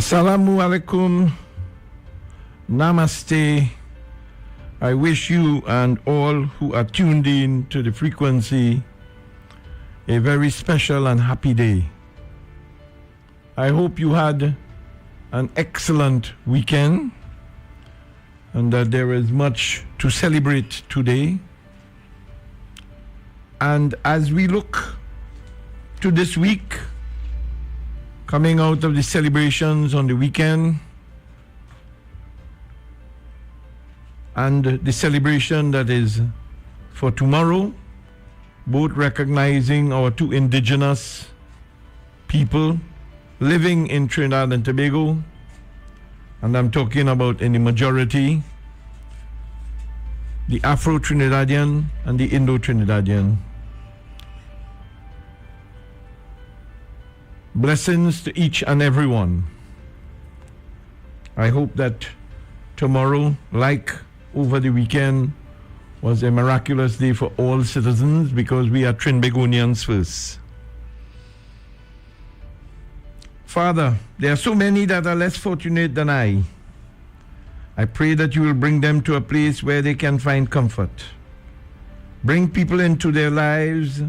Assalamu alaikum. Namaste. I wish you and all who are tuned in to the frequency a very special and happy day. I hope you had an excellent weekend and that there is much to celebrate today. And as we look to this week, coming out of the celebrations on the weekend and the celebration that is for tomorrow, both recognizing our two indigenous people living in Trinidad and Tobago, and I'm talking about in the majority, the Afro-Trinidadian and the Indo-Trinidadian. Blessings to each and every one. I hope that tomorrow, like over the weekend, was a miraculous day for all citizens because we are Trinbagonians first. Father, there are so many that are less fortunate than I. I pray that you will bring them to a place where they can find comfort. Bring people into their lives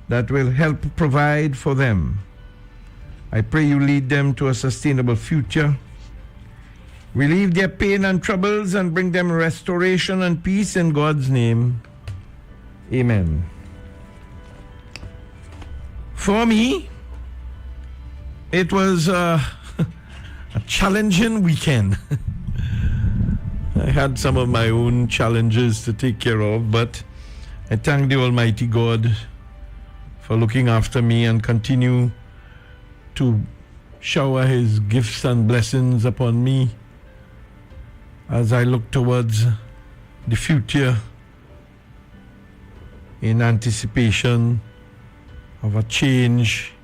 that will help provide for them. I pray you lead them to a sustainable future. Relieve their pain and troubles and bring them restoration and peace in God's name. Amen. For me, it was a challenging weekend. I had some of my own challenges to take care of, but I thank the Almighty God for looking after me and continue to shower His gifts and blessings upon me as I look towards the future in anticipation of a change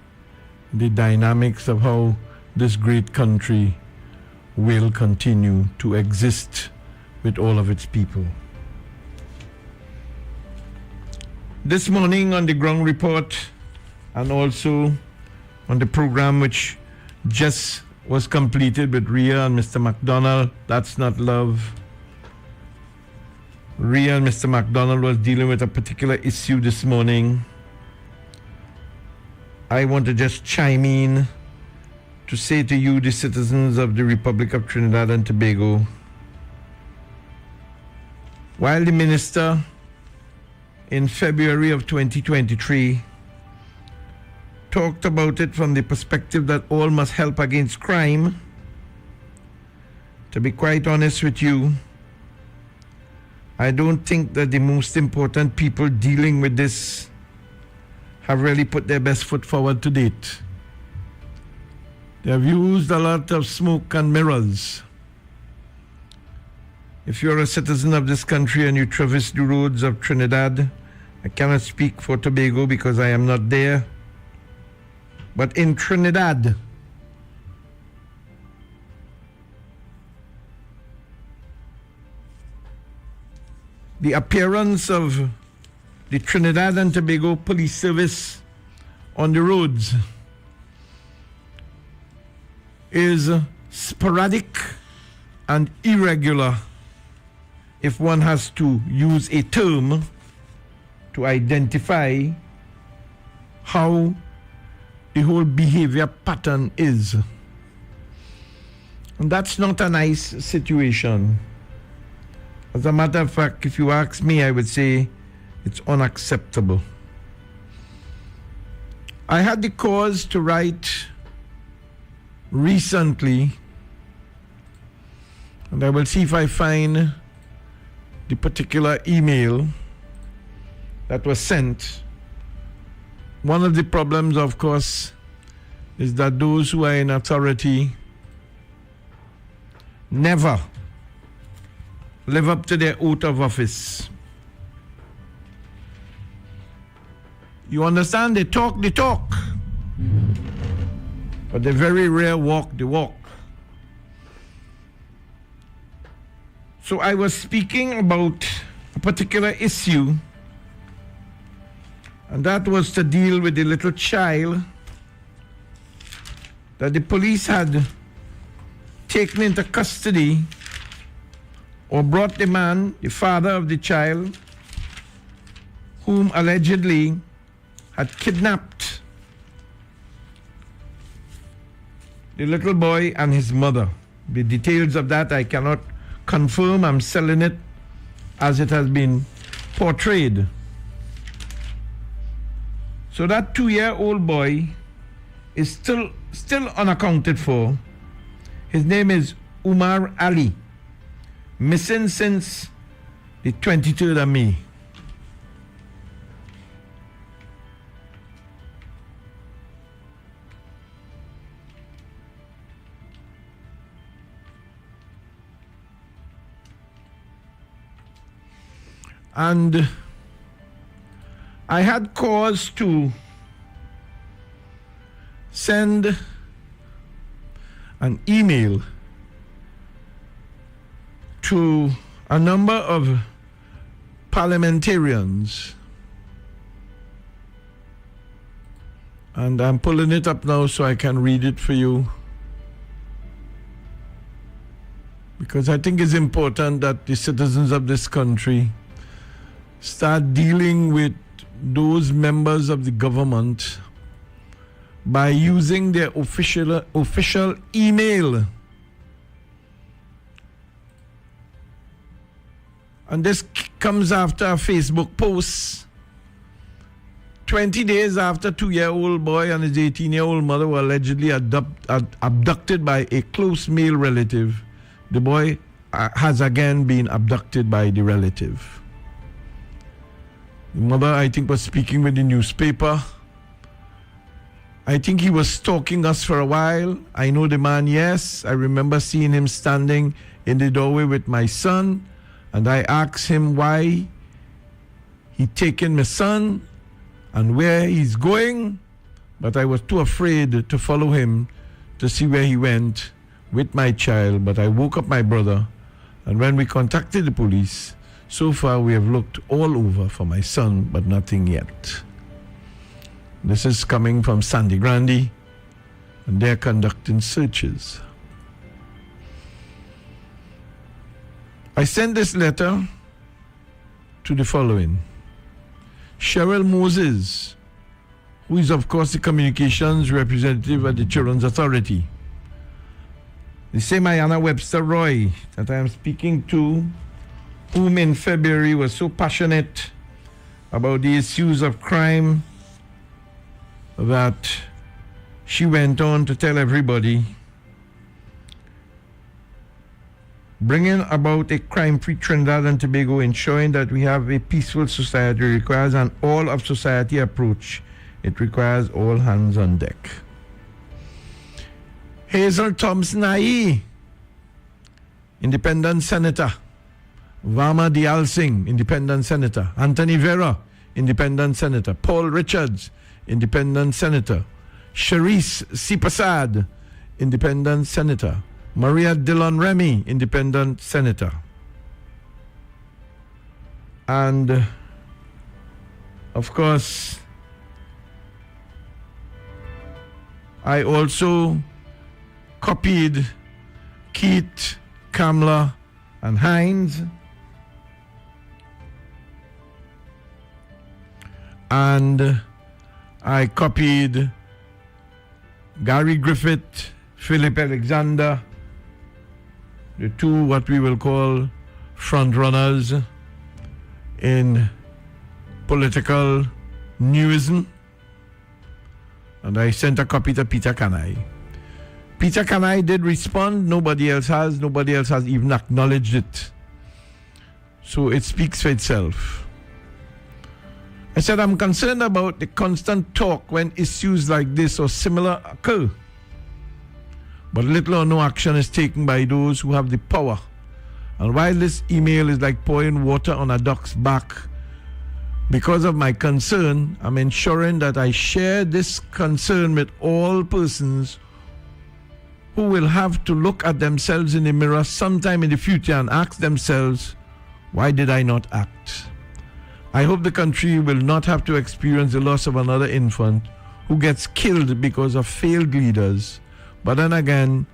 in the dynamics of how this great country will continue to exist with all of its people. This morning on the ground report and also on the program which just was completed with Ria and Mr. McDonald, That's Not Love. Ria and Mr. McDonald was dealing with a particular issue this morning. I want to just chime in to say to you, the citizens of the Republic of Trinidad and Tobago, while the minister in February of 2023 talked about it from the perspective that all must help against crime, to be quite honest with you, I don't think that the most important people dealing with this have really put their best foot forward to date. They have used a lot of smoke and mirrors. If you're a citizen of this country and you traverse the roads of Trinidad, I cannot speak for Tobago because I am not there, but in Trinidad, the appearance of the Trinidad and Tobago Police Service on the roads is sporadic and irregular, if one has to use a term to identify how the whole behavior pattern is. And that's not a nice situation. As a matter of fact, if you ask me, I would say it's unacceptable. I had the cause to write recently, and I will see if I find the particular email that was sent. One of the problems, of course, is that those who are in authority never live up to their oath of office. You understand? They talk the talk, but they very rare walk the walk. So I was speaking about a particular issue, and that was to deal with the little child that the police had taken into custody or brought the man, the father of the child, whom allegedly had kidnapped the little boy and his mother. The details of that I cannot confirm. I'm selling it as it has been portrayed. So that 2-year-old boy is still unaccounted for. His name is Umar Ali, missing since the 23rd of May. And I had cause to send an email to a number of parliamentarians, and I'm pulling it up now so I can read it for you, because I think it's important that the citizens of this country start dealing with those members of the government by using their official email. And this comes after a Facebook post 20 days after 2-year-old boy and his 18-year-old mother were allegedly abducted by a close male relative. The boy has again been abducted by the relative. The mother, I think, was speaking with the newspaper. I think he was stalking us for a while. I know the man, yes. I remember seeing him standing in the doorway with my son, and I asked him why he taken my son and where he's going, but I was too afraid to follow him to see where he went with my child. But I woke up my brother, and when we contacted the police, so far we have looked all over for my son, but nothing yet. This is coming from Sandy Grande, and they're conducting searches. I sent this letter to the following. Cheryl Moses, who is of course the communications representative at the Children's Authority. The same Ayanna Webster Roy that I am speaking to, whom in February was so passionate about the issues of crime that she went on to tell everybody bringing about a crime-free Trinidad and Tobago, ensuring that we have a peaceful society, requires an all-of-society approach. It requires all hands on deck. Hazel Thompson-Aye, Independent Senator. Varma Dial Singh, Independent Senator. Anthony Vera, Independent Senator. Paul Richards, Independent Senator. Sharice Sipasad, Independent Senator. Maria Dillon Remy, Independent Senator. And, of course, I also copied Keith, Kamla, and Hines. And I copied Gary Griffith, Philip Alexander, the two what we will call front runners in political newism. And I sent a copy to Peter Kanai. Peter Kanai did respond. Nobody else has. Nobody else has even acknowledged it. So it speaks for itself. I said, I'm concerned about the constant talk when issues like this or similar occur, but little or no action is taken by those who have the power. And while this email is like pouring water on a duck's back, because of my concern, I'm ensuring that I share this concern with all persons who will have to look at themselves in the mirror sometime in the future and ask themselves, why did I not act? I hope the country will not have to experience the loss of another infant who gets killed because of failed leaders. But then again,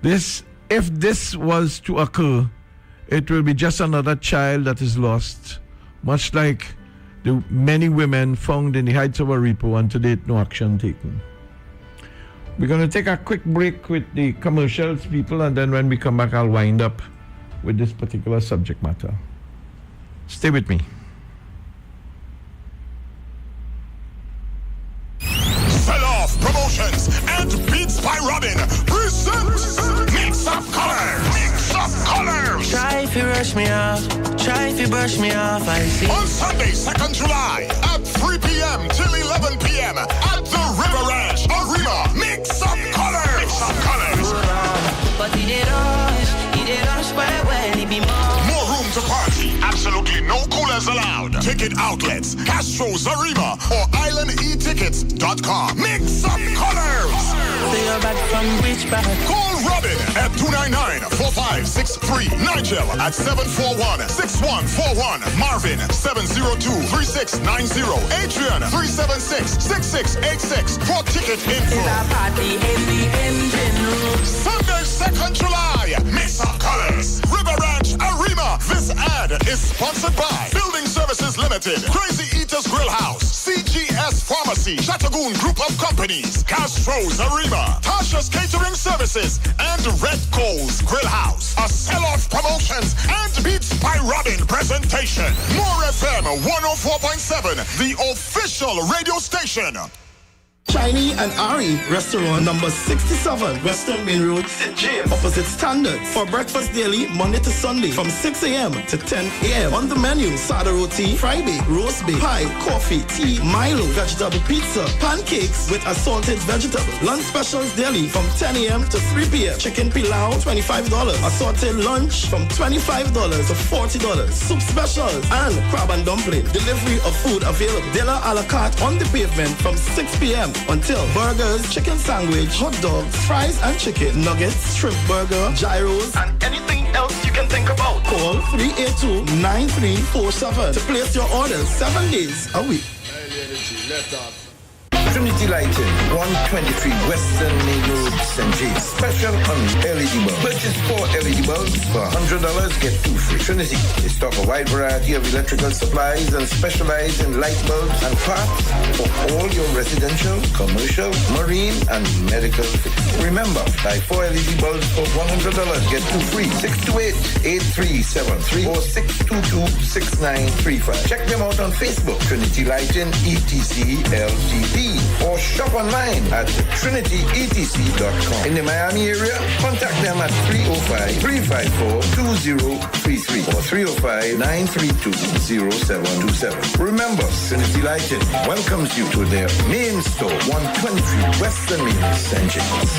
If this was to occur, it will be just another child that is lost, much like the many women found in the heights of Aripo, and to date no action taken. We're going to take a quick break with the commercials, people, and then when we come back, I'll wind up with this particular subject matter. Stay with me. Sell-off promotions and Beats by Robin presents Mix Up Colors. Mix Up Colors. Try if you rush me off, try if you brush me off, I see. On Sunday, 2nd July at 3 p.m. till 11 p.m. at the River Ranch Arena. Mix Up Colors. Mix Up Colors. But he did rush by when he be More room to party. Absolutely no coolers allowed. Ticket outlets, Castro's Arena or islandetickets.com. Mix Up Colors. So you're back from which back? Call Robin at 299-4563. Nigel at 741-6141. Marvin 702-3690. Adrian 376-6686 for ticket info. Party in the engine room. Sunday, 2nd July. Mix Up Colors. River Ranch Arena. This ad is sponsored by Building Services Limited, Crazy Eaters Grill House, CGS Pharmacy, Chattagoon Group of Companies, Castro's Arena, Tasha's Catering Services, and Red Coals Grill House. A sell-off promotions and Beats by Robin presentation. More FM 104.7, the official radio station. Shiny and Ari, restaurant number 67, Western Main Road, St. James, opposite Standard. For breakfast daily, Monday to Sunday, from 6 a.m. to 10 a.m. On the menu, sada roti, fry bake, roast bake, pie, coffee, tea, Milo, vegetable pizza, pancakes with assorted vegetables. Lunch specials daily from 10 a.m. to 3 p.m. Chicken pilau, $25. Assorted lunch from $25 to $40. Soup specials and crab and dumpling. Delivery of food available. Dinner a la carte on the pavement from 6 p.m. until burgers, chicken sandwich, hot dogs, fries and chicken, nuggets, shrimp burger, gyros, and anything else you can think about. Call 382-9347 to place your orders 7 days a week. Trinity Lighting, 123 Western Main Road, St. James. Special on LED bulbs. Purchase 4 LED bulbs for $100, get 2 free. Trinity, they stock a wide variety of electrical supplies and specialize in light bulbs and parts for all your residential, commercial, marine, and medical fittings. Remember, buy 4 LED bulbs for $100, get 2 free. 628-8373 or 622-6935. Check them out on Facebook, Trinity Lighting, ETC LTD. Or shop online at trinityetc.com. In the Miami area, contact them at 305-354-2033 or 305-932-0727. Remember, Trinity Lighting welcomes you to their main store, 123 Western Main, St. James.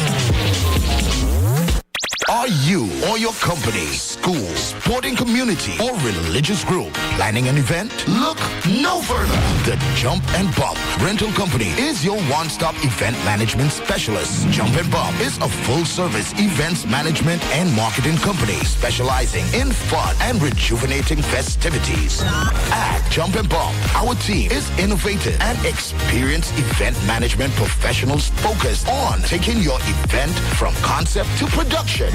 Are you or your company, school, sporting community, or religious group planning an event? Look no further. The Jump and Bump Rental Company is your one-stop event management specialist. Jump and Bump is a full-service events management and marketing company specializing in fun and rejuvenating festivities. At Jump and Bump, our team is innovative and experienced event management professionals focused on taking your event from concept to production.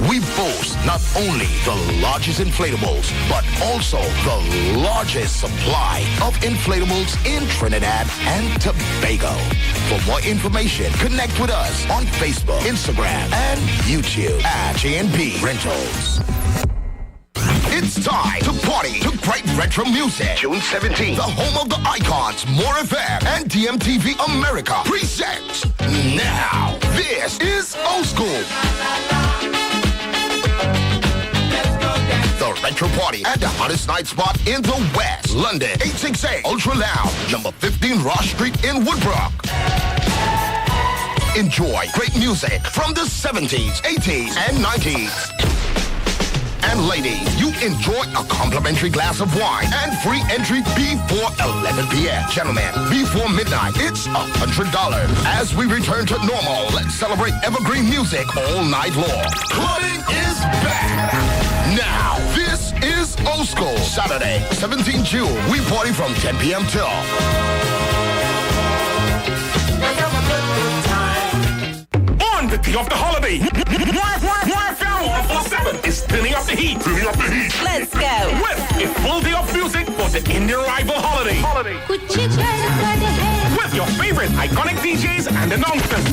We boast not only the largest inflatables, but also the largest supply of inflatables in Trinidad and Tobago. For more information, connect with us on Facebook, Instagram, and YouTube at J&B Rentals. It's time to party to great retro music. June 17th, the home of the icons, More FM and DMTV America presents Now. This is Old School. The retro party at the hottest night spot in the West. London, 868 Ultra Lounge, number 15 Ross Street in Woodbrook. Enjoy great music from the 70s, 80s, and 90s. And ladies, you enjoy a complimentary glass of wine and free entry before 11 p.m. Gentlemen, before midnight, it's $100. As we return to normal, let's celebrate evergreen music all night long. Clubbing is back. Now, this is Old School. Saturday, 17 June. We party from 10 p.m. till. On the quality of the holiday. More FM 147 is turning up the heat. Let's go. With a full day of music for the Indian rival holiday. With your favorite iconic DJs and announcers.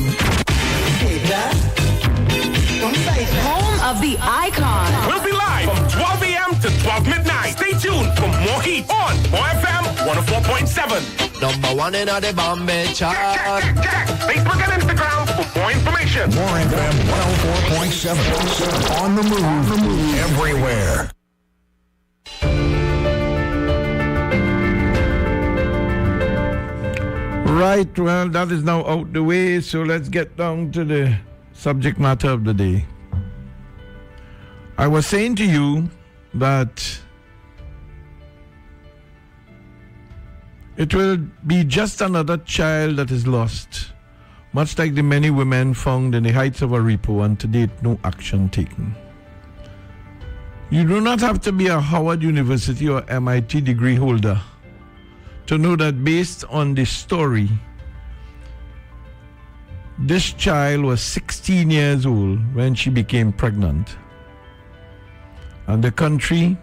Home of the icon. We'll be live from 12 a.m. to 12 midnight. Stay tuned for more heat on More FM 104.7. Number one in the Bombay chart. Check Facebook and Instagram for more information. More FM 104.7. On the move everywhere. Right, well, that is now out the way, so let's get down to the subject matter of the day. I was saying to you that it will be just another child that is lost, much like the many women found in the heights of Aripo, and to date no action taken. You do not have to be a Howard University or MIT degree holder to know that based on this story, this child was 16 years old when she became pregnant. And the country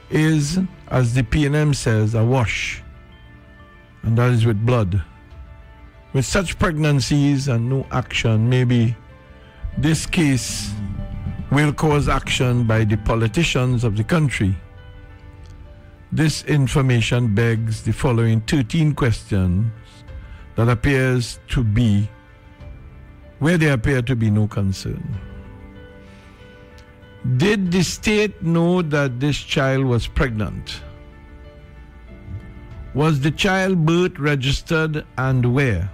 is, as the PNM says, awash. And that is with blood. With such pregnancies and no action, maybe this case will cause action by the politicians of the country. This information begs the following 13 questions that appears to be where there appear to be no concern. Did the state know that this child was pregnant? Was the child birth registered and where?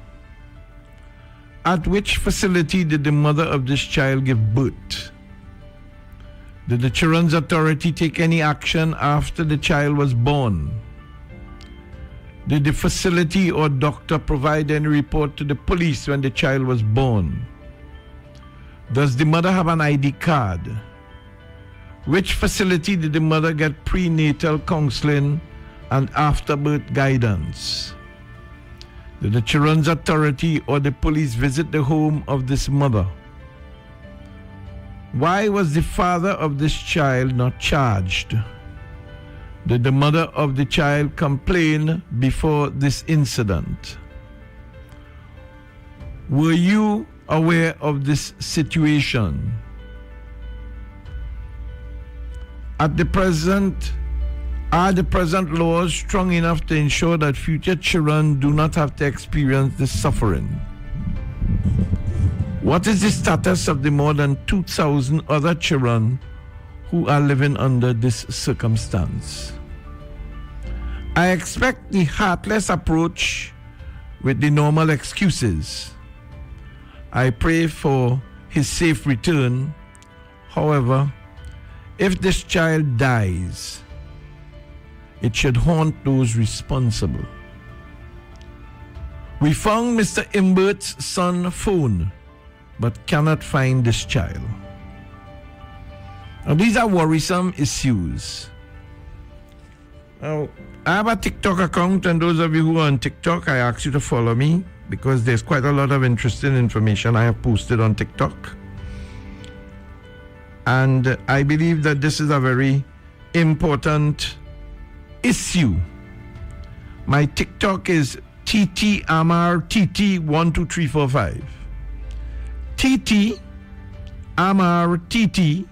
At which facility did the mother of this child give birth? Did the Children's Authority take any action after the child was born? Did the facility or doctor provide any report to the police when the child was born? Does the mother have an ID card? Which facility did the mother get prenatal counseling and afterbirth guidance? Did the Children's Authority or the police visit the home of this mother? Why was the father of this child not charged? Did the mother of the child complain before this incident? Were you aware of this situation? Are the present laws strong enough to ensure that future children do not have to experience this suffering? What is the status of the more than 2,000 other children who are living under this circumstance? I expect the heartless approach with the normal excuses. I pray for his safe return. However, if this child dies, it should haunt those responsible. We found Mr. Imbert's son's phone, but cannot find this child. Now, these are worrisome issues. Now, I have a TikTok account, and those of you who are on TikTok, I ask you to follow me because there's quite a lot of interesting information I have posted on TikTok. And I believe that this is a very important issue. My TikTok is TT Amar TT 12345. TT Amar TT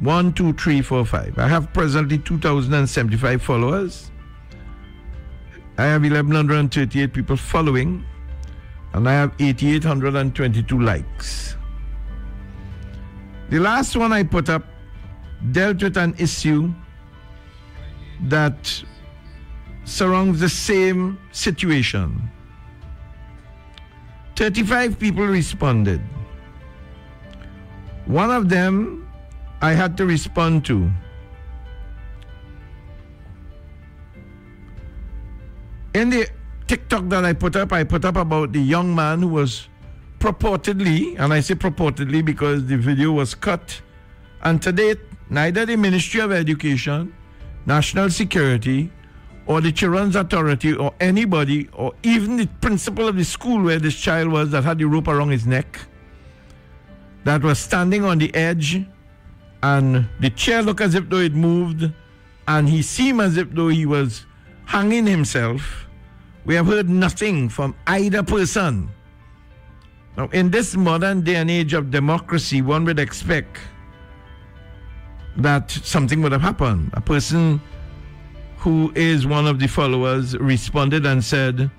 12345. I have presently 2,075 followers. I have 1,138 people following, and I have 8,822 likes. The last one I put up dealt with an issue that surrounds the same situation. 35 people responded. One of them I had to respond to. In the TikTok that I put up about the young man who was purportedly, and I say purportedly because the video was cut, and to date, neither the Ministry of Education, National Security, or the Children's Authority, or anybody, or even the principal of the school where this child was that had the rope around his neck, that was standing on the edge, and the chair looked as if though it moved, and he seemed as if though he was hanging himself. We have heard nothing from either person. Now, in this modern day and age of democracy, one would expect that something would have happened. A person who is one of the followers responded and said,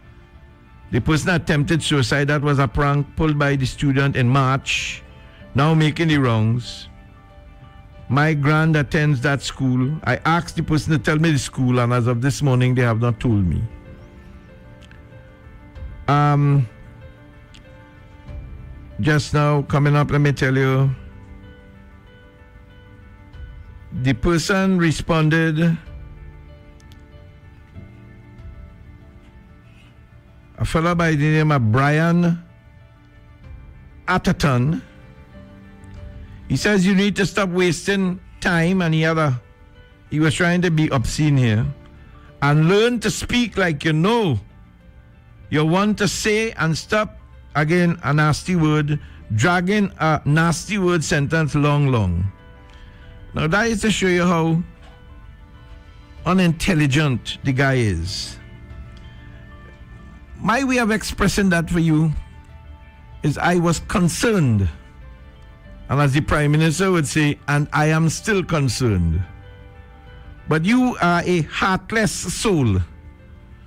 the person attempted suicide. That was a prank pulled by the student in March, now making the rounds. My grand attends that school. I asked the person to tell me the school, and as of this morning, they have not told me. Just now, coming up, let me tell you, the person responded, a fellow by the name of Brian Atherton. He says you need to stop wasting time, and he was trying to be obscene here, and learn to speak like you know you want to say, and stop, again, a nasty word, dragging a nasty word sentence long. Now that is to show you how unintelligent the guy is. My way of expressing that for you is I was concerned. And as the Prime Minister would say, and I am still concerned. But you are a heartless soul.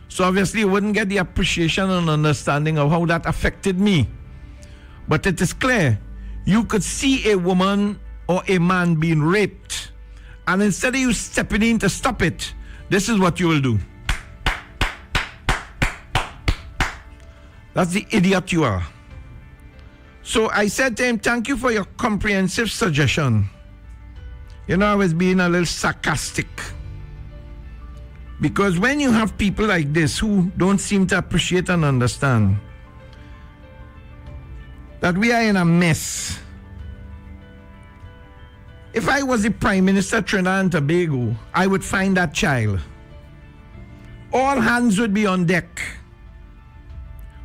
So obviously you wouldn't get the appreciation and understanding of how that affected me. But it is clear, you could see a woman or a man being raped, and instead of you stepping in to stop it, this is what you will do. That's the idiot you are. So I said to him, thank you for your comprehensive suggestion. You know, I was being a little sarcastic. Because when you have people like this who don't seem to appreciate and understand that we are in a mess. If I was the Prime Minister of Trinidad and Tobago, I would find that child. All hands would be on deck.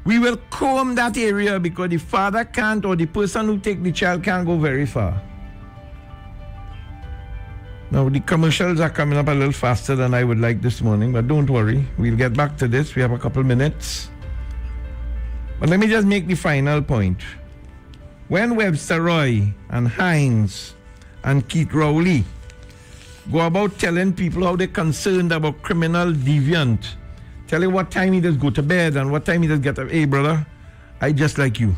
We will comb that area because the father can't, or the person who take the child can't go very far. Now, the commercials are coming up a little faster than I would like this morning, but don't worry. We'll get back to this. We have a couple minutes. But let me just make the final point. When Webster Roy and Hines and Keith Rowley go about telling people how they're concerned about criminal deviant, tell you what time he does go to bed and what time he does get up. Hey, brother, I just like you.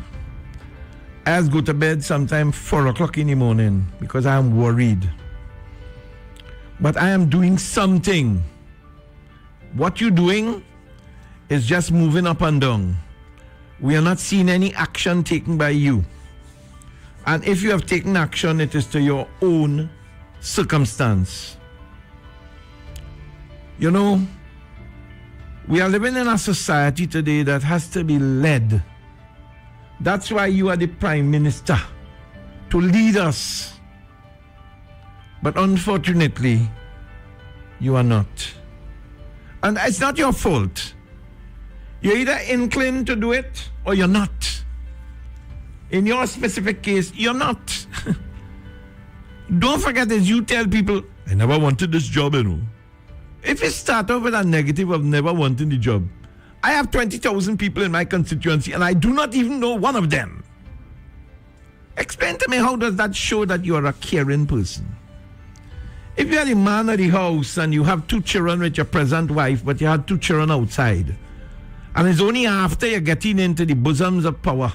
I just go to bed sometime 4 o'clock in the morning because I am worried. But I am doing something. What you're doing is just moving up and down. We are not seeing any action taken by you. And if you have taken action, it is to your own circumstance. You know, we are living in a society today that has to be led. That's why you are the Prime Minister, to lead us. But unfortunately, you are not. And it's not your fault. You're either inclined to do it or you're not. In your specific case, you're not. Don't forget, as you tell people, I never wanted this job, you know. If you start off with a negative of never wanting the job, I have 20,000 people in my constituency and I do not even know one of them. Explain to me, how does that show that you are a caring person? If you are the man of the house and you have 2 children with your present wife, but you had 2 children outside, and it's only after you're getting into the bosoms of power,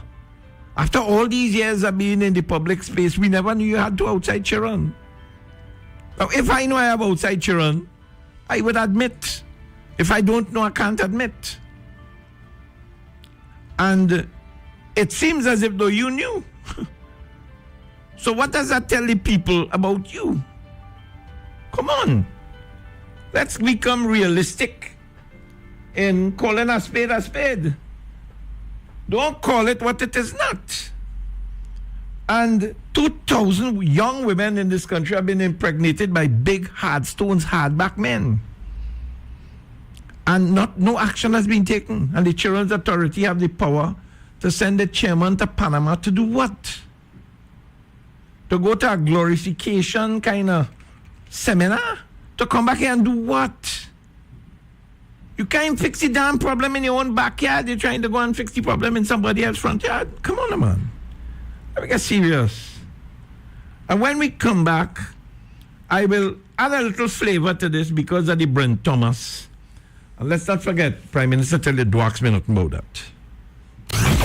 after all these years of being in the public space, we never knew you had 2 outside children. Now, if I know I have outside children, I would admit. If I don't know, I can't admit. And it seems as if though you knew. So what does that tell the people about you? Come on. Let's become realistic in calling a spade a spade. Don't call it what it is not. And 2,000 young women in this country have been impregnated by big, hard stones, hardback men. And no action has been taken. And the Children's Authority have the power to send the chairman to Panama to do what? to go to a glorification kind of seminar, to come back here and do what? You can't fix the damn problem in your own backyard. You're trying to go and fix the problem in somebody else's front yard. Come on, man. Let me get serious. And when we come back, I will add a little flavor to this because of the Brent Thomas. And let's not forget, Prime Minister tell the Dwarks me nothing about that.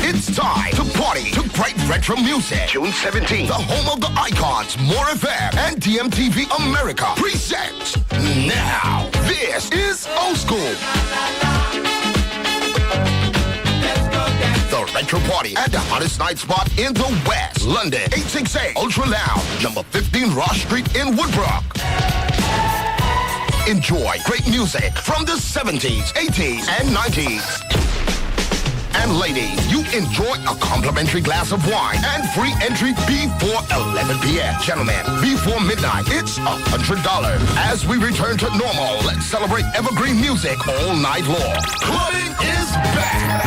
It's time to party to great retro music. June 17th, the home of the icons, More FM and DMTV America presents Now. This is Old School. The retro party at the hottest night spot in the West. London, 868 Ultra Lounge, number 15 Ross Street in Woodbrook. Enjoy great music from the 70s, 80s, and 90s. And ladies, you enjoy a complimentary glass of wine and free entry before 11 p.m. Gentlemen, before midnight, it's $100. As we return to normal, let's celebrate evergreen music all night long. Clubbing is back.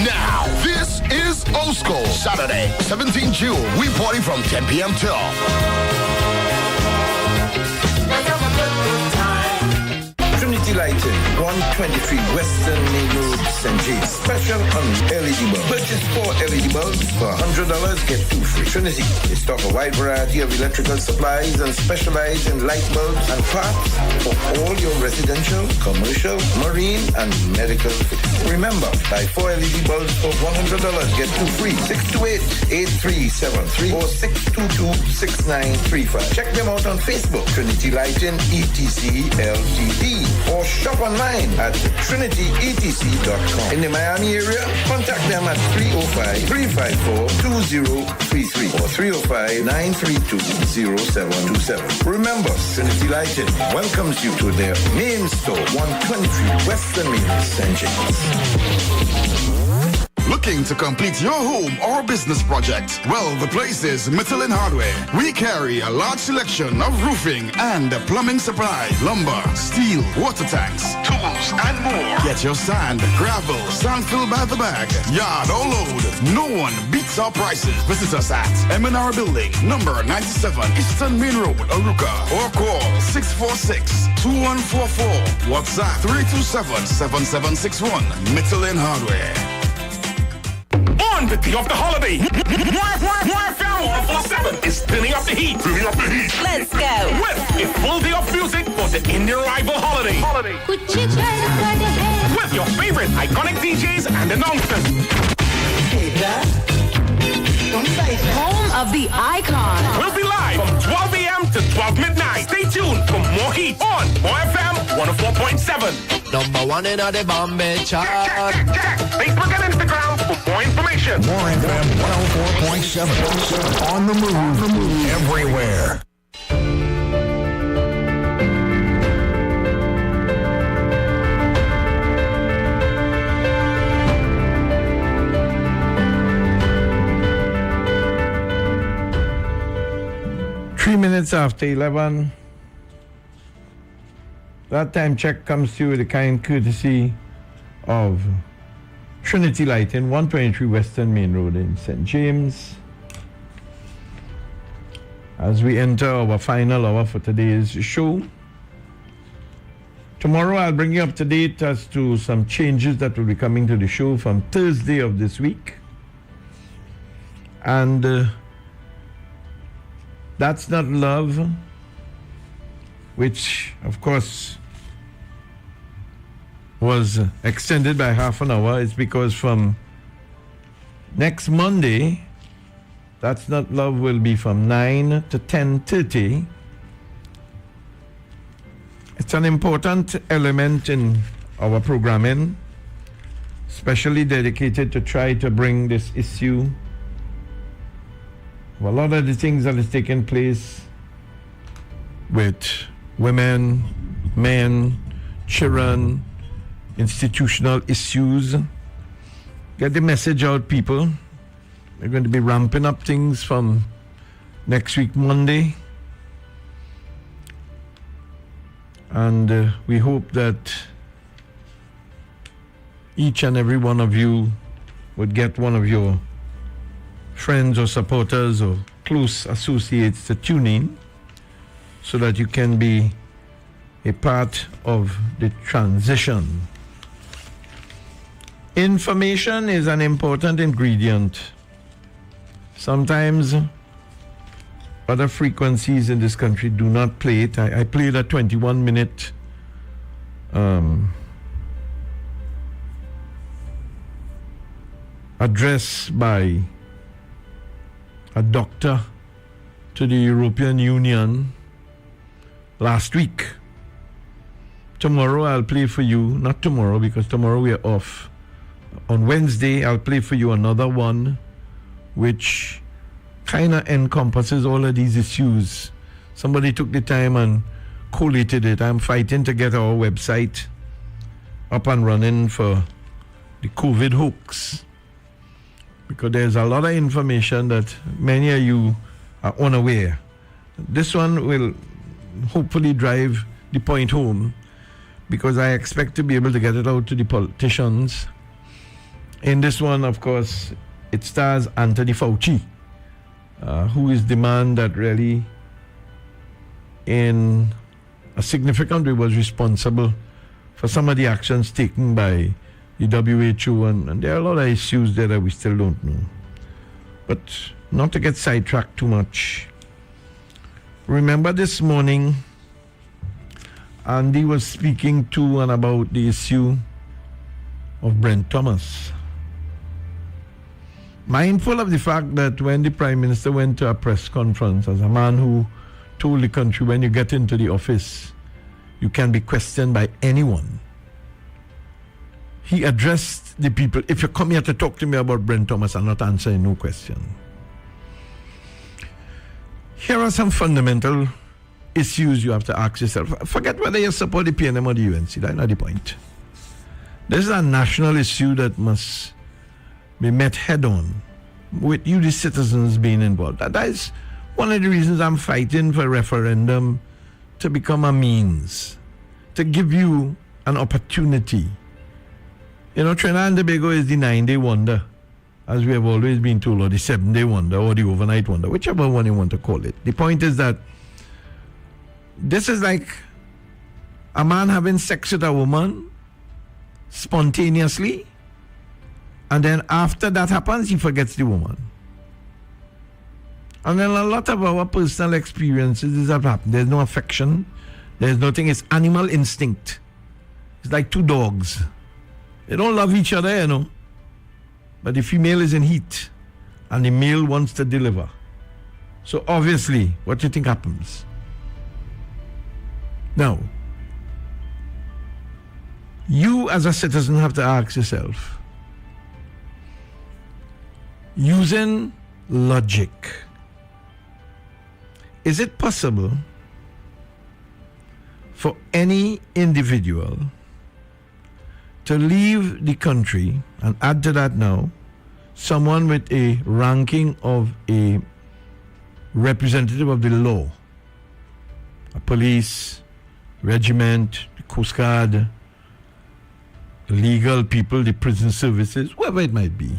Now, this is Old School. Saturday, 17 June. We party from 10 p.m. till. Trinity Lighting, 123 Western Main Road, St. James. Special on LED bulbs. Purchase 4 LED bulbs for $100, get 2 free. Trinity, they stock a wide variety of electrical supplies and specialize in light bulbs and parts for all your residential, commercial, marine, and medical fittings. Remember, buy 4 LED bulbs for $100, get 2 free. 628-8373 or 622-6935. Check them out on Facebook, Trinity Lighting ETC Ltd. Or shop online at trinityetc.com. In the Miami area, contact them at 305-354-2033 or 305-932-0727. Remember, Trinity Lighting welcomes you to their main store, 123 Western Main, St. James. Looking to complete your home or business project? Well, the place is Michelin Hardware. We carry a large selection of roofing and plumbing supply, lumber, steel, water tanks, tools, and more. Get your sand, gravel, sand filled by the bag, yard or load. No one beats our prices. Visit us at M&R Building, number 97, Eastern Main Road, Aruka, or call 646-2144. WhatsApp 327-7761. Michelin Hardware. On the day of the holiday, More FM 147 is turning up the heat. Let's go. With a full day of music for the Indian rival holiday. With your favorite iconic DJs and announcements. Home of the icon. We'll be live from 12 a.m. to 12 midnight. Stay tuned for more heat on More FM 104.7. Number 1 in the Bombay chart. Check Facebook and Instagram for more information. More FM 104.7. On the move everywhere. Minutes after 11. That time check comes to you with the kind courtesy of Trinity Lighting, 123 Western Main Road in St. James. As we enter our final hour for today's show, tomorrow I'll bring you up to date as to some changes that will be coming to the show from Thursday of this week. And That's Not Love, which, of course, was extended by half an hour. It's because from next Monday, That's Not Love will be from 9 to 10:30. It's an important element in our programming, especially dedicated to try to bring this issue. A lot of the things that is taking place with women, men, children, institutional issues. Get the message out, people. They're going to be ramping up things from next week, Monday. And we hope that each and every one of you would get one of your friends or supporters or close associates to tune in so that you can be a part of the transition. Information is an important ingredient. Sometimes other frequencies in this country do not play it. I played a 21-minute address by a doctor to the European Union last week. Tomorrow I'll play for you, not tomorrow because tomorrow we are off. On Wednesday I'll play for you another one which kind of encompasses all of these issues. Somebody took the time and collated it. I'm fighting to get our website up and running for the COVID hoax, because there's a lot of information that many of you are unaware. This one will hopefully drive the point home, because I expect to be able to get it out to the politicians. In this one, of course, it stars Anthony Fauci, who is the man that really, in a significant way, was responsible for some of the actions taken by the WHO, and there are a lot of issues there that we still don't know. But not to get sidetracked too much, remember this morning, Andy was speaking to and about the issue of Brent Thomas. Mindful of the fact that when the Prime Minister went to a press conference, as a man who told the country, when you get into the office, you can be questioned by anyone. He addressed the people, if you come here to talk to me about Brent Thomas, I'm not answering no question. Here are some fundamental issues you have to ask yourself. Forget whether you support the PNM or the UNC, that's not the point. This is a national issue that must be met head on, with you, the citizens, being involved. That is one of the reasons I'm fighting for a referendum to become a means, to give you an opportunity. You know, Trinidad and Tobago is the 9-day wonder, as we have always been told, or the 7-day wonder, or the overnight wonder, whichever one you want to call it. The point is that this is like a man having sex with a woman spontaneously, and then after that happens, he forgets the woman. And then a lot of our personal experiences have happened. There's no affection. There's nothing. It's animal instinct. It's like two dogs. They don't love each other, you know. But the female is in heat, and the male wants to deliver. So obviously, what do you think happens? Now, you as a citizen have to ask yourself, using logic, is it possible for any individual to leave the country, and add to that now, someone with a ranking of a representative of the law, a police, regiment, the Coast Guard, legal people, the prison services, whoever it might be.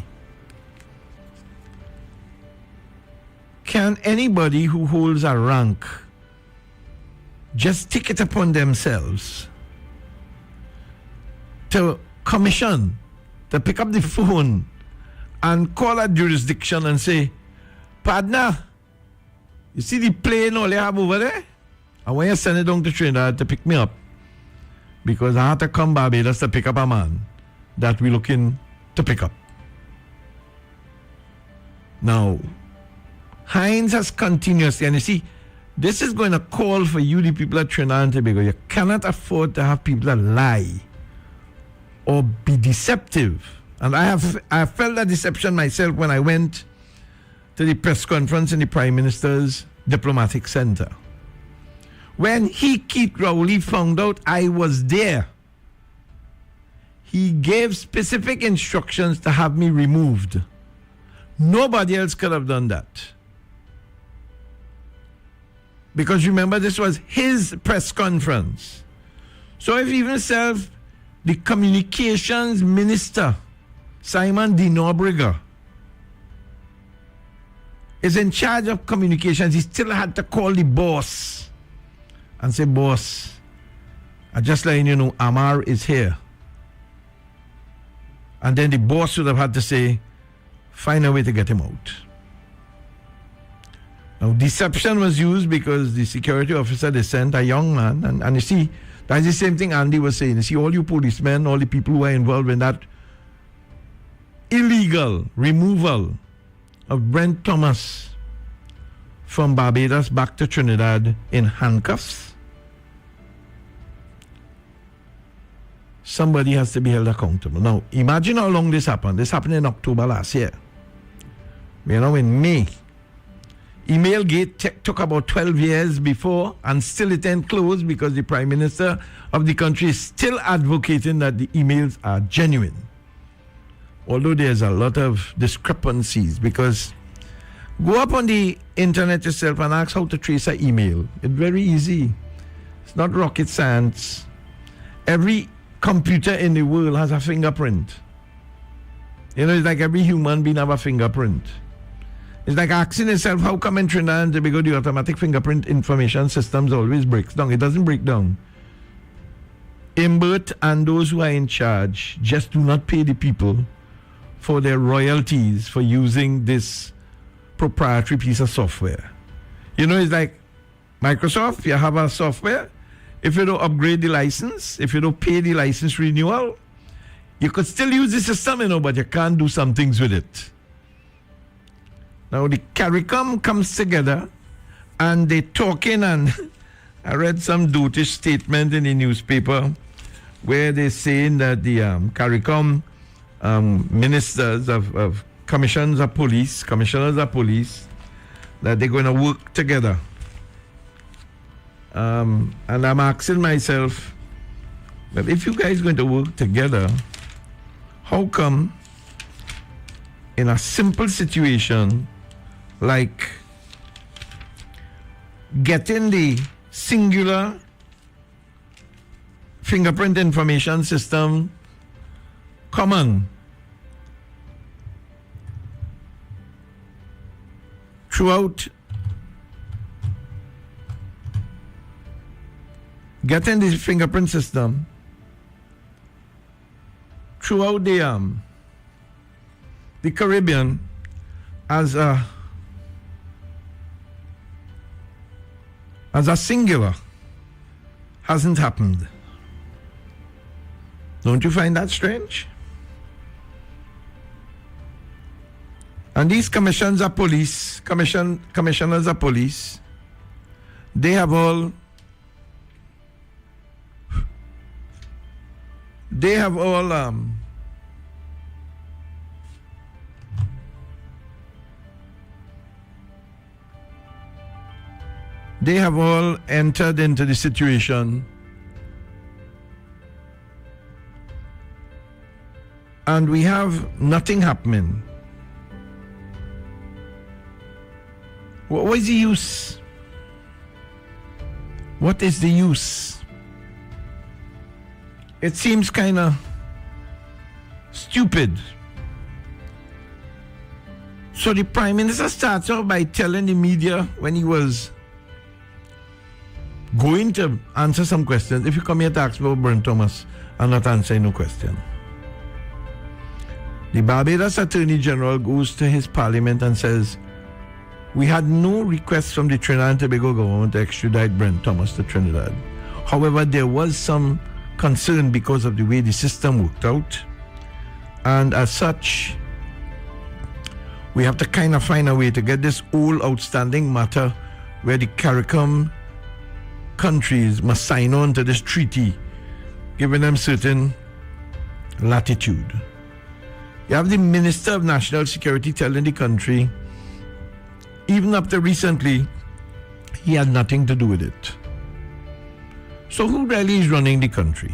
Can anybody who holds a rank just take it upon themselves to commission, to pick up the phone and call a jurisdiction and say, partner, you see the plane all you have over there? I want you to send it down to Trinidad to pick me up, because I have to come Barbados to pick up a man that we're looking to pick up. Now, Hines has continuously, and you see, this is going to call for you, the people at Trinidad and Tobago. You cannot afford to have people that lie or be deceptive. And I felt that deception myself when I went to the press conference in the Prime Minister's Diplomatic Center. When Keith Rowley found out I was there, he gave specific instructions to have me removed. Nobody else could have done that. Because remember, this was his press conference. So if even himself, the communications minister, Simon de Norbriga, is in charge of communications, he still had to call the boss and say, boss, I just letting you know, Amar is here. And then the boss would have had to say, find a way to get him out. Now, deception was used because the security officer, they sent a young man, and you see, that's the same thing Andy was saying. You see, all you policemen, all the people who are involved in that illegal removal of Brent Thomas from Barbados back to Trinidad in handcuffs, somebody has to be held accountable. Now, imagine how long this happened. This happened in October last year. In May. Emailgate took about 12 years before, and still it ain't closed because the Prime Minister of the country is still advocating that the emails are genuine. Although there's a lot of discrepancies, because go up on the internet yourself and ask how to trace an email. It's very easy. It's not rocket science. Every computer in the world has a fingerprint. It's like every human being have a fingerprint. It's like asking yourself, how come in Trinidad and Tobago the automatic fingerprint information systems always breaks down? It doesn't break down. Imbert and those who are in charge just do not pay the people for their royalties for using this proprietary piece of software. It's like Microsoft, you have a software. If you don't upgrade the license, if you don't pay the license renewal, you could still use the system, but you can't do some things with it. Now, the CARICOM comes together and they talking, and I read some dotish statement in the newspaper where they're saying that the CARICOM ministers of commissioners of police, that they're going to work together. And I'm asking myself, well, if you guys are going to work together, how come in a simple situation like getting the singular fingerprint information system common throughout, getting the fingerprint system throughout the Caribbean as a singular hasn't happened. Don't you find that strange? And these commissioners of police, they have all entered into the situation, and we have nothing happening. What is the use? What is the use? It seems kind of stupid. So the Prime Minister starts off by telling the media when he was going to answer some questions, if you come here to ask about Brent Thomas, I'm not answering no question. The Barbados Attorney General goes to his parliament and says, we had no request from the Trinidad and Tobago government to extradite Brent Thomas to Trinidad. However, there was some concern because of the way the system worked out. And as such, we have to kind of find a way to get this whole outstanding matter where the CARICOM countries must sign on to this treaty, giving them certain latitude. You have the Minister of National Security telling the country, even up to recently, he had nothing to do with it. So who really is running the country?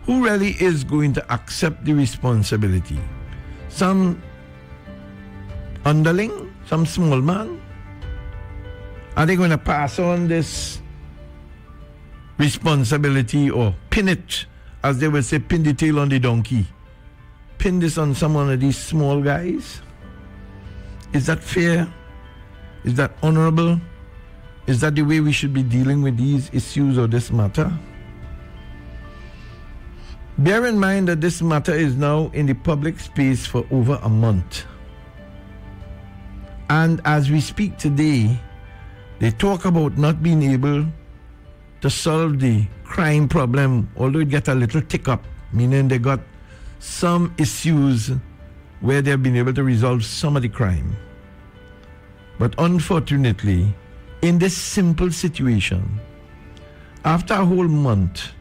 Who really is going to accept the responsibility? Some underling? Some small man? Are they going to pass on this responsibility or pin it, as they would say, pin the tail on the donkey? Pin this on some one of these small guys? Is that fair? Is that honorable? Is that the way we should be dealing with these issues or this matter? Bear in mind that this matter is now in the public space for over a month. And as we speak today, they talk about not being able to solve the crime problem, although it get a little tick up, meaning they got some issues where they've been able to resolve some of the crime. But unfortunately, in this simple situation, after a whole month,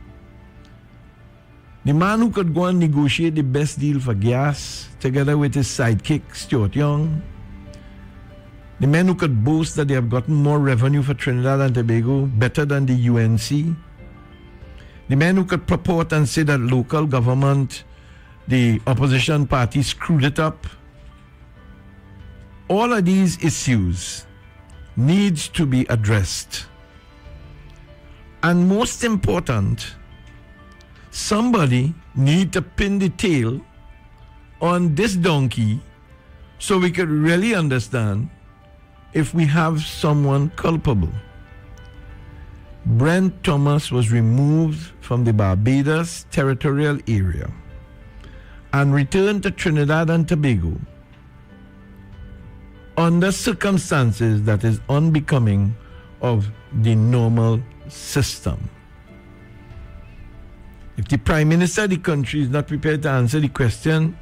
the man who could go and negotiate the best deal for gas, together with his sidekick, Stuart Young, the men who could boast that they have gotten more revenue for Trinidad and Tobago, better than the UNC, the men who could purport and say that local government, the opposition party screwed it up. All of these issues needs to be addressed. And most important, somebody need to pin the tail on this donkey so we could really understand if we have someone culpable. Brent Thomas was removed from the Barbados territorial area and returned to Trinidad and Tobago under circumstances that is unbecoming of the normal system. If the Prime Minister of the country is not prepared to answer the question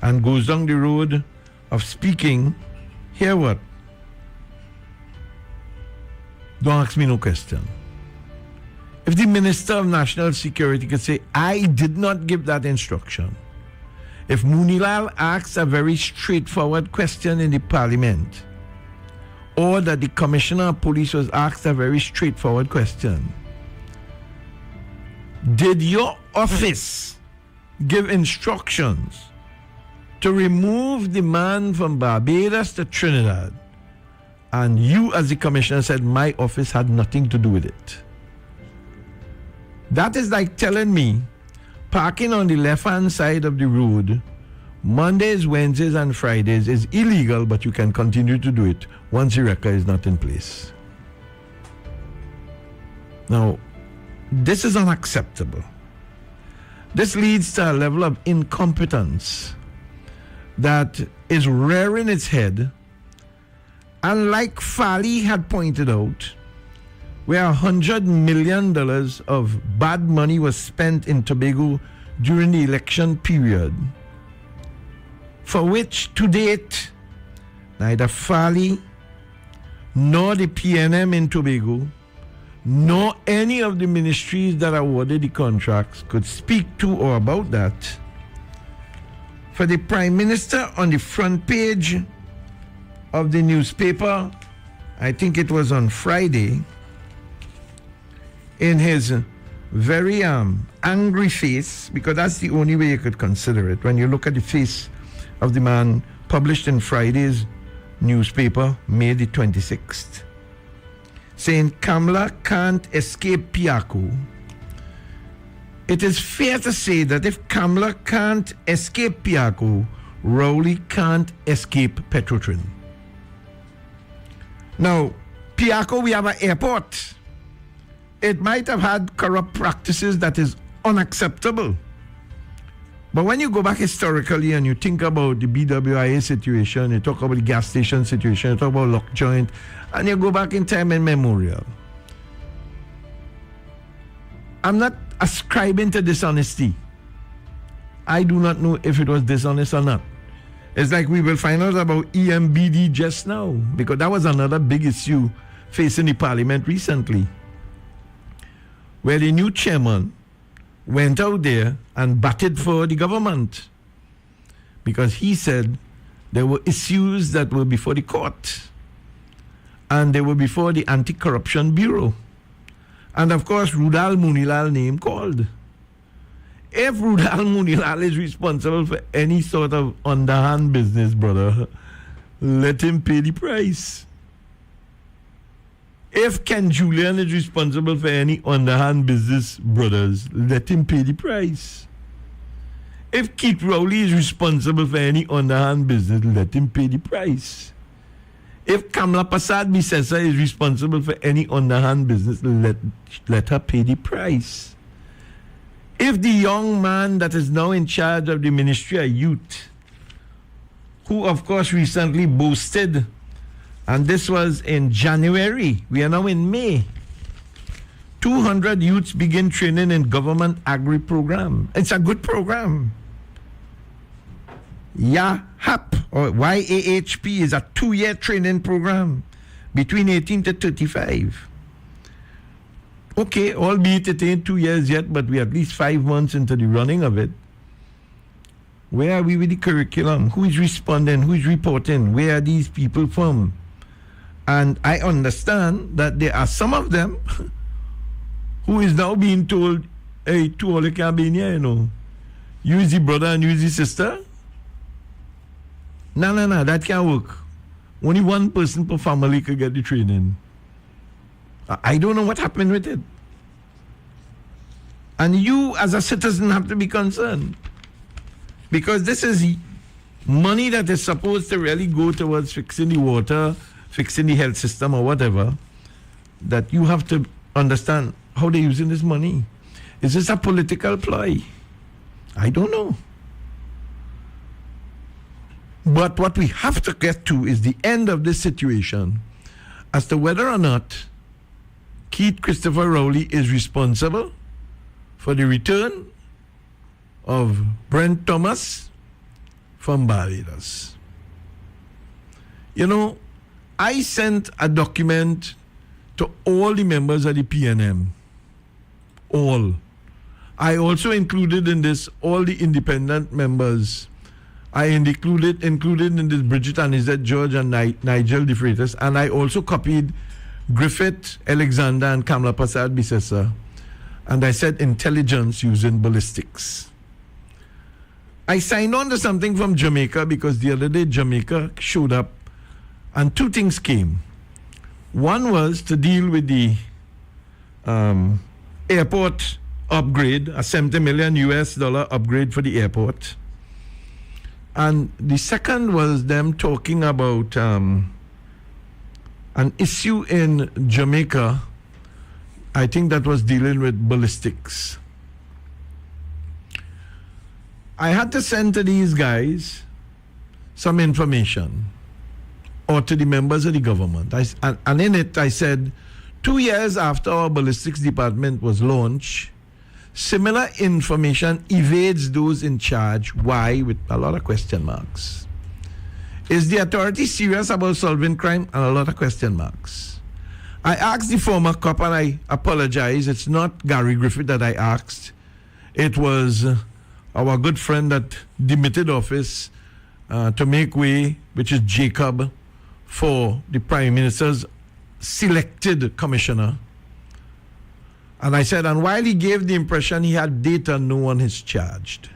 and goes down the road of speaking, hear what? Don't ask me no question. If the Minister of National Security could say, I did not give that instruction. If Munilal asks a very straightforward question in the Parliament, or that the Commissioner of Police was asked a very straightforward question, did your office give instructions to remove the man from Barbados to Trinidad? And you as the commissioner said, my office had nothing to do with it. That is like telling me parking on the left-hand side of the road Mondays, Wednesdays, and Fridays is illegal, but you can continue to do it once the record is not in place. Now, this is unacceptable. This leads to a level of incompetence that is rearing its head. And like Fali had pointed out, where $100 million of bad money was spent in Tobago during the election period, for which to date, neither Fali nor the PNM in Tobago, nor any of the ministries that awarded the contracts could speak to or about that. For the Prime Minister on the front page of the newspaper, I think it was on Friday, in his very angry face, because that's the only way you could consider it, when you look at the face of the man published in Friday's newspaper, May the 26th, saying Kamala can't escape Piako. It is fair to say that if Kamala can't escape Piako, Rowley can't escape Petrotrin. Now, Piako, we have an airport. It might have had corrupt practices that is unacceptable. But when you go back historically and you think about the BWIA situation, you talk about the gas station situation, you talk about lock joint, and you go back in time and memorial. I'm not ascribing to dishonesty. I do not know if it was dishonest or not. It's like we will find out about EMBD just now, because that was another big issue facing the parliament recently, where the new chairman went out there and batted for the government because he said there were issues that were before the court and they were before the Anti-Corruption Bureau. And of course, Rudal Munilal name called. If Rudal Munilal is responsible for any sort of underhand business, brother, let him pay the price. If Ken Julian is responsible for any underhand business, brothers, let him pay the price. If Keith Rowley is responsible for any underhand business, let him pay the price. If Kamla Prasad Bisesa is responsible for any underhand business, let her pay the price. If the young man that is now in charge of the Ministry of Youth, who of course recently boasted, and this was in January, we are now in May, 200 youths begin training in government agri program. It's a good program. YAHP or YAHP is a 2-year training program between 18 to 35. Okay, albeit it ain't 2 years yet, but we're at least 5 months into the running of it. Where are we with the curriculum? Who is responding? Who is reporting? Where are these people from? And I understand that there are some of them who is now being told, hey, to all the Caribbean, you know, you is the brother and you is the sister. No, that can't work. Only one person per family could get the training. I don't know what happened with it. And you as a citizen have to be concerned. Because this is money that is supposed to really go towards fixing the water, fixing the health system or whatever, that you have to understand how they're using this money. Is this a political ploy? I don't know. But what we have to get to is the end of this situation as to whether or not Keith Christopher Rowley is responsible for the return of Brent Thomas from Barbados. You know, I sent a document to all the members of the PNM. All. I also included in this all the independent members. I included in this Bridget Anizet George and Nigel De Freitas, and I also copied Griffith Alexander and Kamla Prasad Bisesa. And I said intelligence using ballistics. I signed on to something from Jamaica because the other day Jamaica showed up and two things came. One was to deal with the airport upgrade, a $70 million US upgrade for the airport. And the second was them talking about an issue in Jamaica, I think that was dealing with ballistics. I had to send to these guys some information, or to the members of the government. And in it, I said, 2 years after our ballistics department was launched, similar information evades those in charge. Why? With a lot of question marks. Is the authority serious about solving crime? And a lot of question marks. I asked the former cop, and I apologize, it's not Gary Griffith that I asked. It was our good friend that demitted office to make way, which is Jacob, for the Prime Minister's selected commissioner. And I said, and while he gave the impression he had data, no one is charged.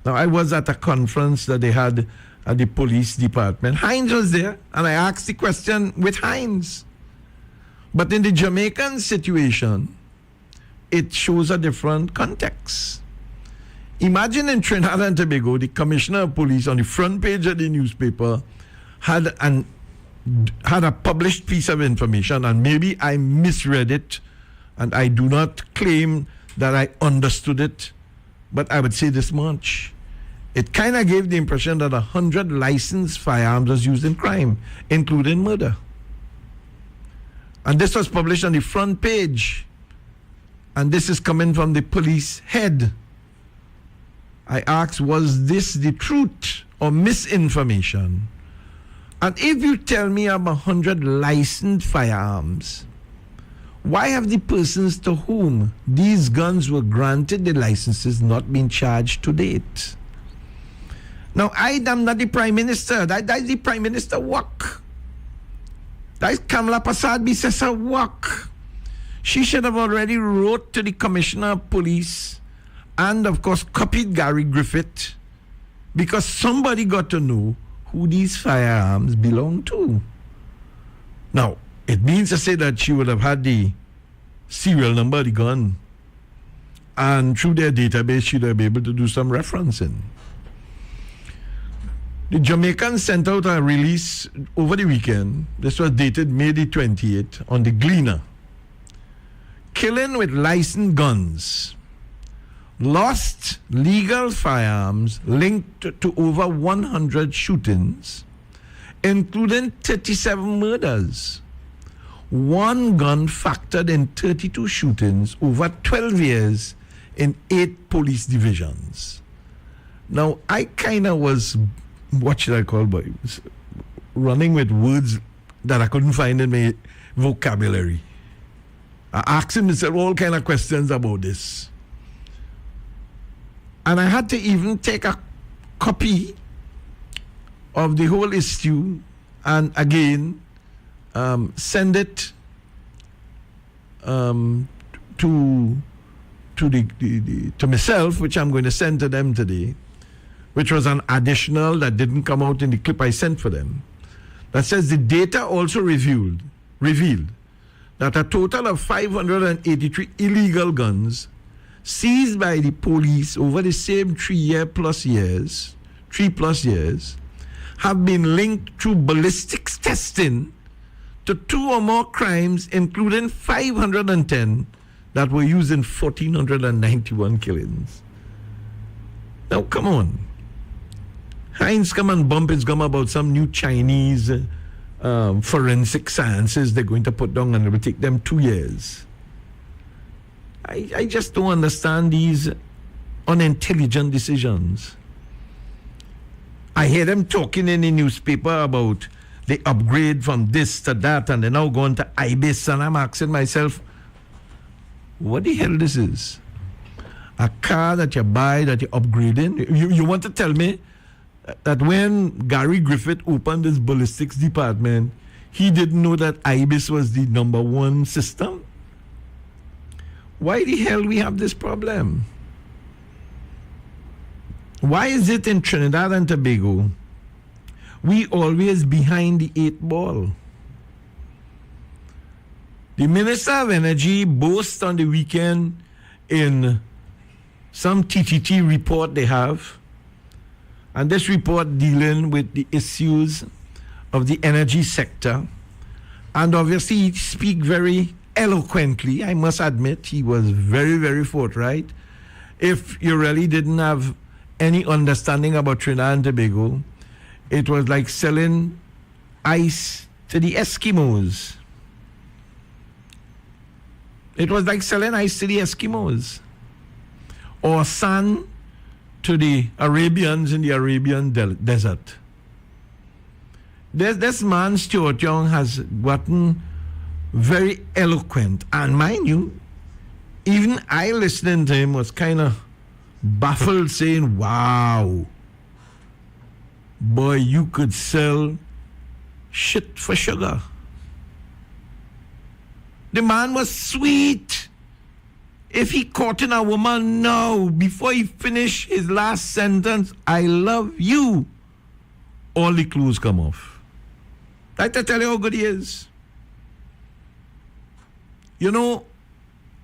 Now, I was at a conference that they had at the police department. Hines was there, and I asked the question with Hines. But in the Jamaican situation, it shows a different context. Imagine in Trinidad and Tobago, the commissioner of police on the front page of the newspaper had a published piece of information, and maybe I misread it, and I do not claim that I understood it, but I would say this much. It kind of gave the impression that 100 licensed firearms was used in crime, including murder. And this was published on the front page. And this is coming from the police head. I asked, was this the truth or misinformation? And if you tell me I'm 100 licensed firearms, why have the persons to whom these guns were granted the licenses not been charged to date? Now, I am not the Prime Minister. That is the Prime Minister work. That is Kamla Prasad Bisesa work. She should have already wrote to the Commissioner of Police and, of course, copied Gary Griffith, because somebody got to know who these firearms belong to. Now, it means to say that she would have had the serial number of the gun, and through their database, she'd have been able to do some referencing. The Jamaicans sent out a release over the weekend. This was dated May the 28th on the Gleaner. Killing with licensed guns. Lost legal firearms linked to over 100 shootings, including 37 murders. One gun factored in 32 shootings over 12 years in 8 police divisions. Now, I kind of was, what should I call, boys, running with words that I couldn't find in my vocabulary. I asked him all kind of questions about this. And I had to even take a copy of the whole issue and again send it to myself, which I'm going to send to them today, which was an additional that didn't come out in the clip I sent for them, that says the data also revealed that a total of 583 illegal guns seized by the police over the same 3 plus years, have been linked through ballistics testing to 2 or more crimes, including 510 that were used in 1,491 killings. Now, come on. Heinz come and bump his gum about some new Chinese forensic sciences they're going to put down, and it will take them 2 years. I just don't understand these unintelligent decisions. I hear them talking in the newspaper about the upgrade from this to that, and they're now going to IBIS, and I'm asking myself, what the hell this is? A car that you buy, that you're upgrading? You want to tell me that when Gary Griffith opened his ballistics department, he didn't know that IBIS was the number 1 system? Why the hell we have this problem? Why is it in Trinidad and Tobago we always behind the 8 ball? The Minister of Energy boasts on the weekend in some TTT report they have, and this report dealing with the issues of the energy sector, and obviously he speak very eloquently. I must admit he was very, very forthright. If you really didn't have any understanding about Trinidad and Tobago, it was like selling ice to the Eskimos. It was like selling ice to the Eskimos, or sand to the Arabians in the Arabian desert. This man, Stuart Young, has gotten very eloquent. And mind you, even I listening to him was kind of baffled, saying, wow, boy, you could sell shit for sugar. The man was sweet. If he caught in a woman now, before he finished his last sentence, I love you, all the clues come off. Like to tell you how good he is. You know,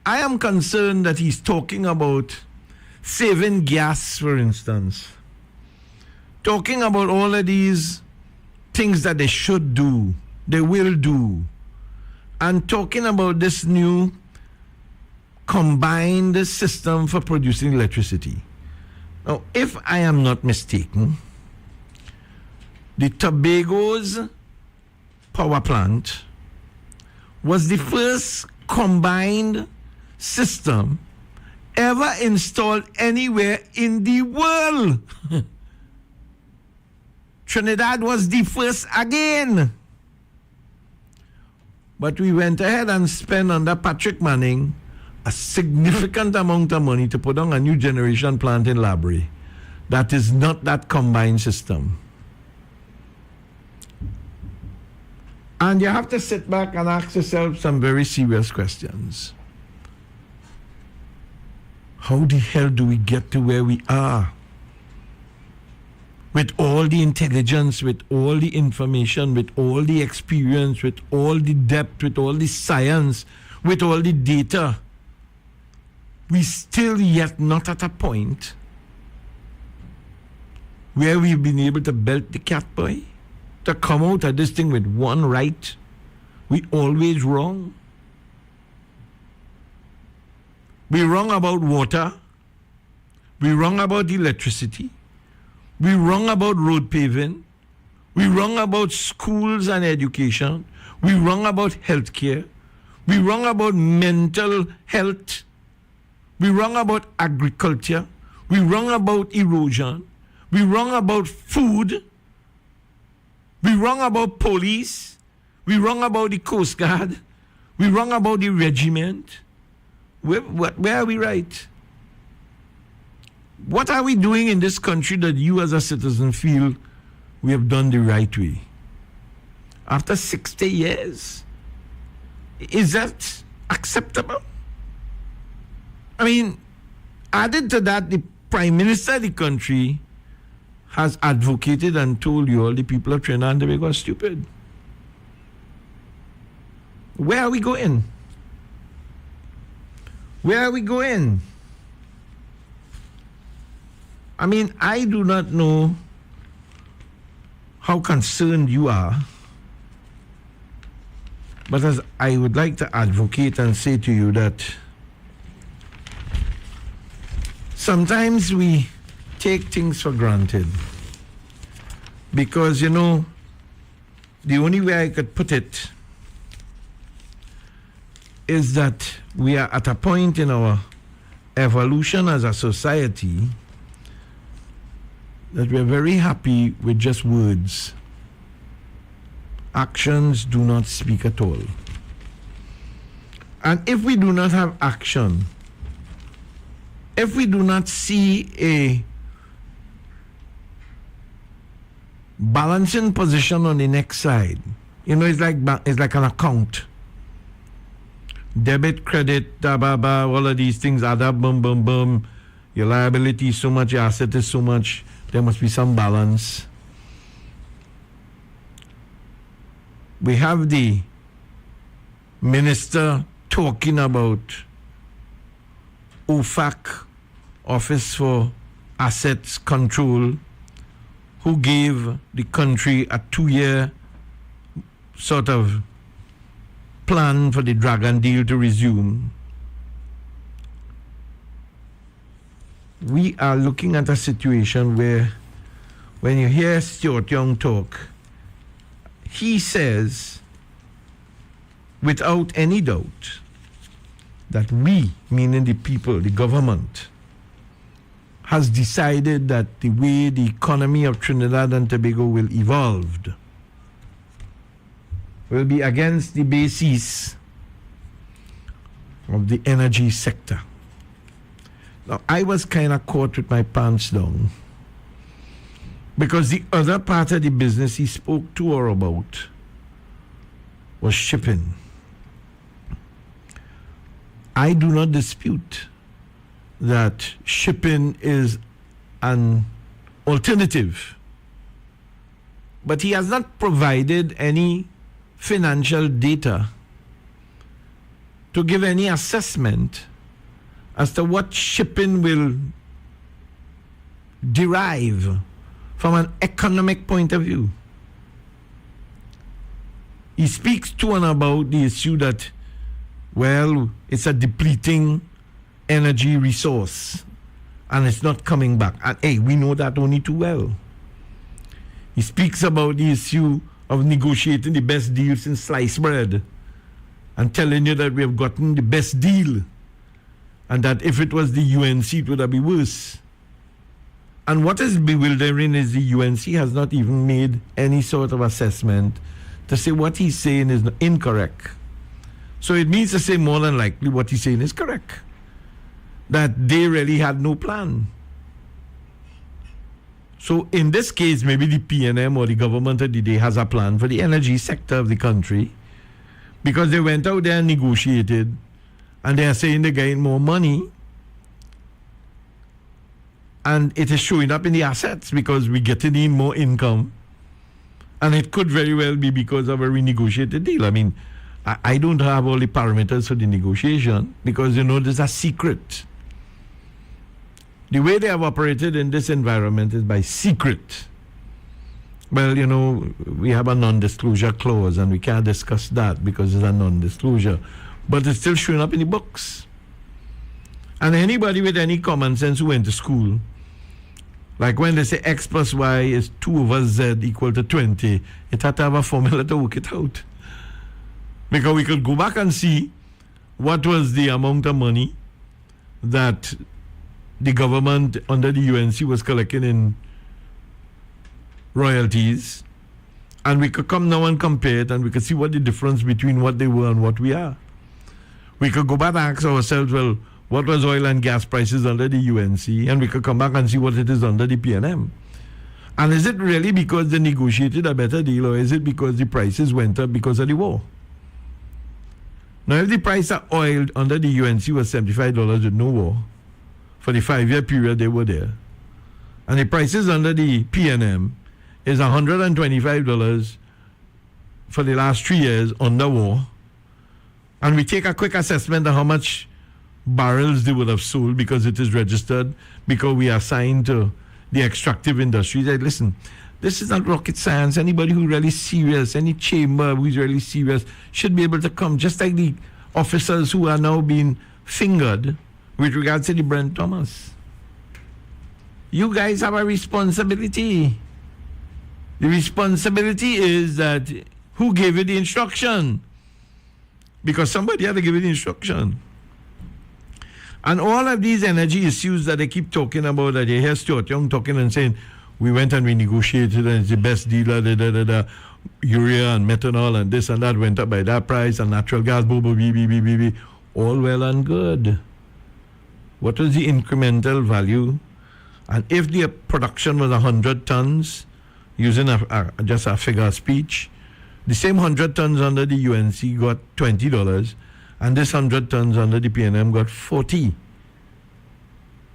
I am concerned that he's talking about saving gas, for instance. Talking about all of these things that they should do, they will do. And talking about this new combined system for producing electricity. Now, if I am not mistaken, the Tobago's power plant was the first combined system ever installed anywhere in the world. Trinidad was the first again. But we went ahead and spent under Patrick Manning a significant amount of money to put on a new generation plant in Labrie that is not that combined system. And you have to sit back and ask yourself some very serious questions. How the hell do we get to where we are? With all the intelligence, with all the information, with all the experience, with all the depth, with all the science, with all the data, we still yet not at a point where we've been able to belt the cat boy, to come out of this thing with one right, we always wrong. We wrong about water. We wrong about electricity. We wrong about road paving. We wrong about schools and education. We wrong about healthcare. We wrong about mental health. We wrong about agriculture. We wrong about erosion. We wrong about food. We wrong about police. We wrong about the Coast Guard. We wrong about the regiment. Where are we right? What are we doing in this country that you as a citizen feel we have done the right way? After 60 years, is that acceptable? I mean, added to that, the Prime Minister of the country has advocated and told you all the people of Trinidad and Tobago are stupid. Where are we going? Where are we going? I mean, I do not know how concerned you are, but as I would like to advocate and say to you that sometimes we take things for granted because, you know, the only way I could put it is that we are at a point in our evolution as a society that we're very happy with just words. Actions do not speak at all. And if we do not have action, if we do not see a balancing position on the next side, you know, it's like an account. Debit, credit, all of these things add up, boom, boom, boom. Your liability is so much, your asset is so much. There must be some balance. We have the minister talking about OFAC, Office for Assets Control, who gave the country a 2-year sort of plan for the Dragon deal to resume. We are looking at a situation where when you hear Stuart Young talk, he says without any doubt that we, meaning the people, the government, has decided that the way the economy of Trinidad and Tobago will evolve will be against the basis of the energy sector. Now, I was kind of caught with my pants down because the other part of the business he spoke to her about was shipping. I do not dispute that shipping is an alternative, but he has not provided any financial data to give any assessment as to what shipping will derive from an economic point of view. He speaks to and about the issue that, well, it's a depleting energy resource and it's not coming back. And hey, we know that only too well. He speaks about the issue of negotiating the best deal since sliced bread and telling you that we have gotten the best deal and that if it was the UNC, it would have been worse. And what is bewildering is the UNC has not even made any sort of assessment to say what he's saying is incorrect. So it means to say more than likely what he's saying is correct. That they really had no plan. So in this case, maybe the PNM or the government of the day has a plan for the energy sector of the country because they went out there and negotiated and they are saying they're getting more money and it is showing up in the assets because we're getting in more income, and it could very well be because of a renegotiated deal. I mean, I don't have all the parameters for the negotiation because, you know, there's a secret. The way they have operated in this environment is by secret. Well, you know, we have a non-disclosure clause and we can't discuss that because it's a non-disclosure. But it's still showing up in the books. And anybody with any common sense who went to school, like when they say X plus Y is 2 over Z equal to 20, it had to have a formula to work it out. Because we could go back and see what was the amount of money that the government under the UNC was collecting in royalties, and we could come now and compare it, and we could see what the difference between what they were and what we are. We could go back and ask ourselves, well, what was oil and gas prices under the UNC, and we could come back and see what it is under the PNM. And is it really because they negotiated a better deal, or is it because the prices went up because of the war? Now, if the price of oil under the UNC was $75 with no war, for the 5-year period they were there, and the prices under the PNM is $125 for the last 3 years under war, and we take a quick assessment of how much barrels they would have sold because it is registered, because we are assigned to the extractive industry. They listen, this is not rocket science. Anybody who's really serious, any chamber who's really serious, should be able to come, just like the officers who are now being fingered with regards to the Brent Thomas. You guys have a responsibility. The responsibility is that who gave you the instruction? Because somebody had to give you the instruction. And all of these energy issues that they keep talking about, that you hear Stuart Young talking and saying, we went and we negotiated and it's the best dealer, urea and methanol and this and that went up by that price, and natural gas, all well and good. What was the incremental value? And if the production was 100 tons, using just a figure of speech, the same 100 tons under the UNC got $20, and this 100 tons under the PNM got $40.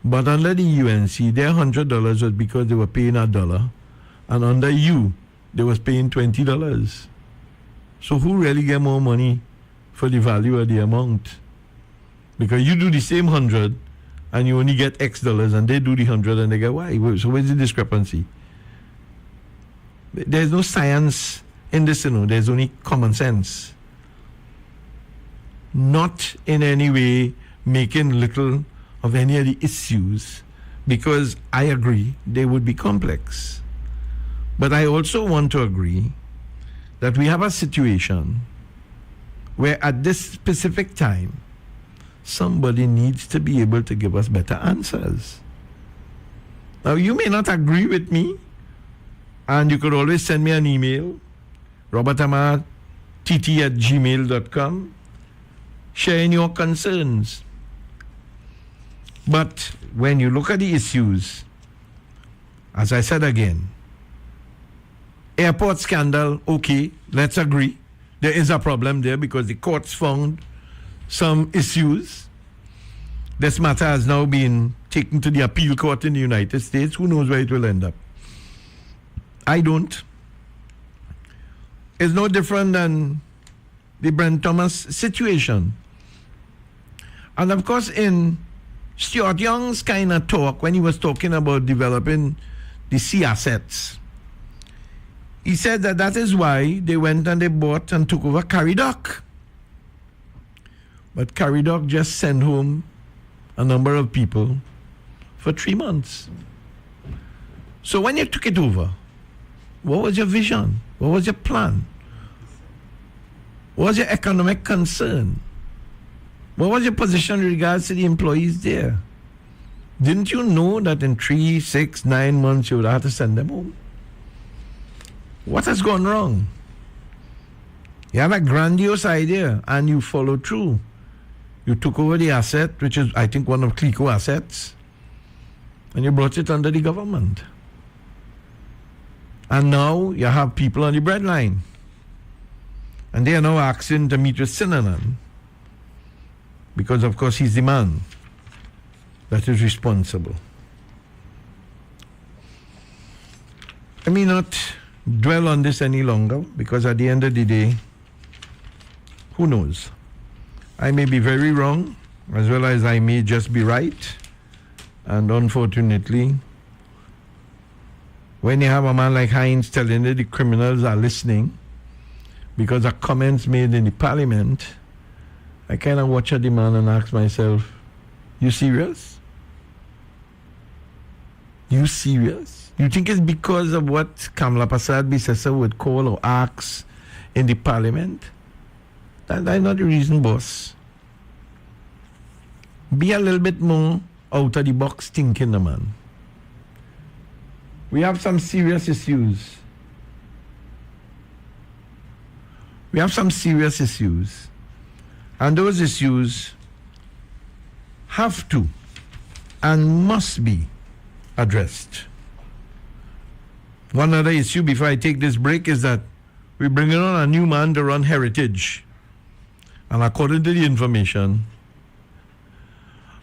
But under the UNC, their $100 was because they were paying $1, and under you, they was paying $20. So who really get more money for the value of the amount? Because you do the same 100, and you only get X dollars, and they do the 100, and they get Y. So where's the discrepancy? There's no science in this, you know. There's only common sense. Not in any way making little of any of the issues, because I agree they would be complex. But I also want to agree that we have a situation where at this specific time, somebody needs to be able to give us better answers. Now, you may not agree with me, and you could always send me an email, robertamart@gmail.com, sharing your concerns. But when you look at the issues, as I said again, airport scandal, okay, let's agree. There is a problem there because the courts found some issues. This matter has now been taken to the appeal court in the United States. Who knows where it will end up? I don't. It's no different than the Brent Thomas situation. And of course, in Stuart Young's kind of talk, when he was talking about developing the sea assets, he said that that is why they went and they bought and took over Caridoc. But Caridoc just sent home a number of people for 3 months. So when you took it over, what was your vision? What was your plan? What was your economic concern? What was your position in regards to the employees there? Didn't you know that in 3, 6, 9 months you would have to send them home? What has gone wrong? You have a grandiose idea and you followed through. You took over the asset, which is, I think, one of Clico assets, and you brought it under the government. And now you have people on the breadline. And they are now asking to meet with Sinanan, because, of course, he's the man that is responsible. Let me not dwell on this any longer, because at the end of the day, who knows? I may be very wrong, as well as I may just be right. And unfortunately, when you have a man like Hines telling you the criminals are listening because of comments made in the parliament, I kind of watch at the man and ask myself, you serious? You serious? You think it's because of what Kamala Prasad Bisesa would call or ask in the parliament? That's not the reason, boss. Be a little bit more out of the box thinking, man. We have some serious issues. And those issues have to and must be addressed. One other issue before I take this break is that we're bringing on a new man to run Heritage. And according to the information,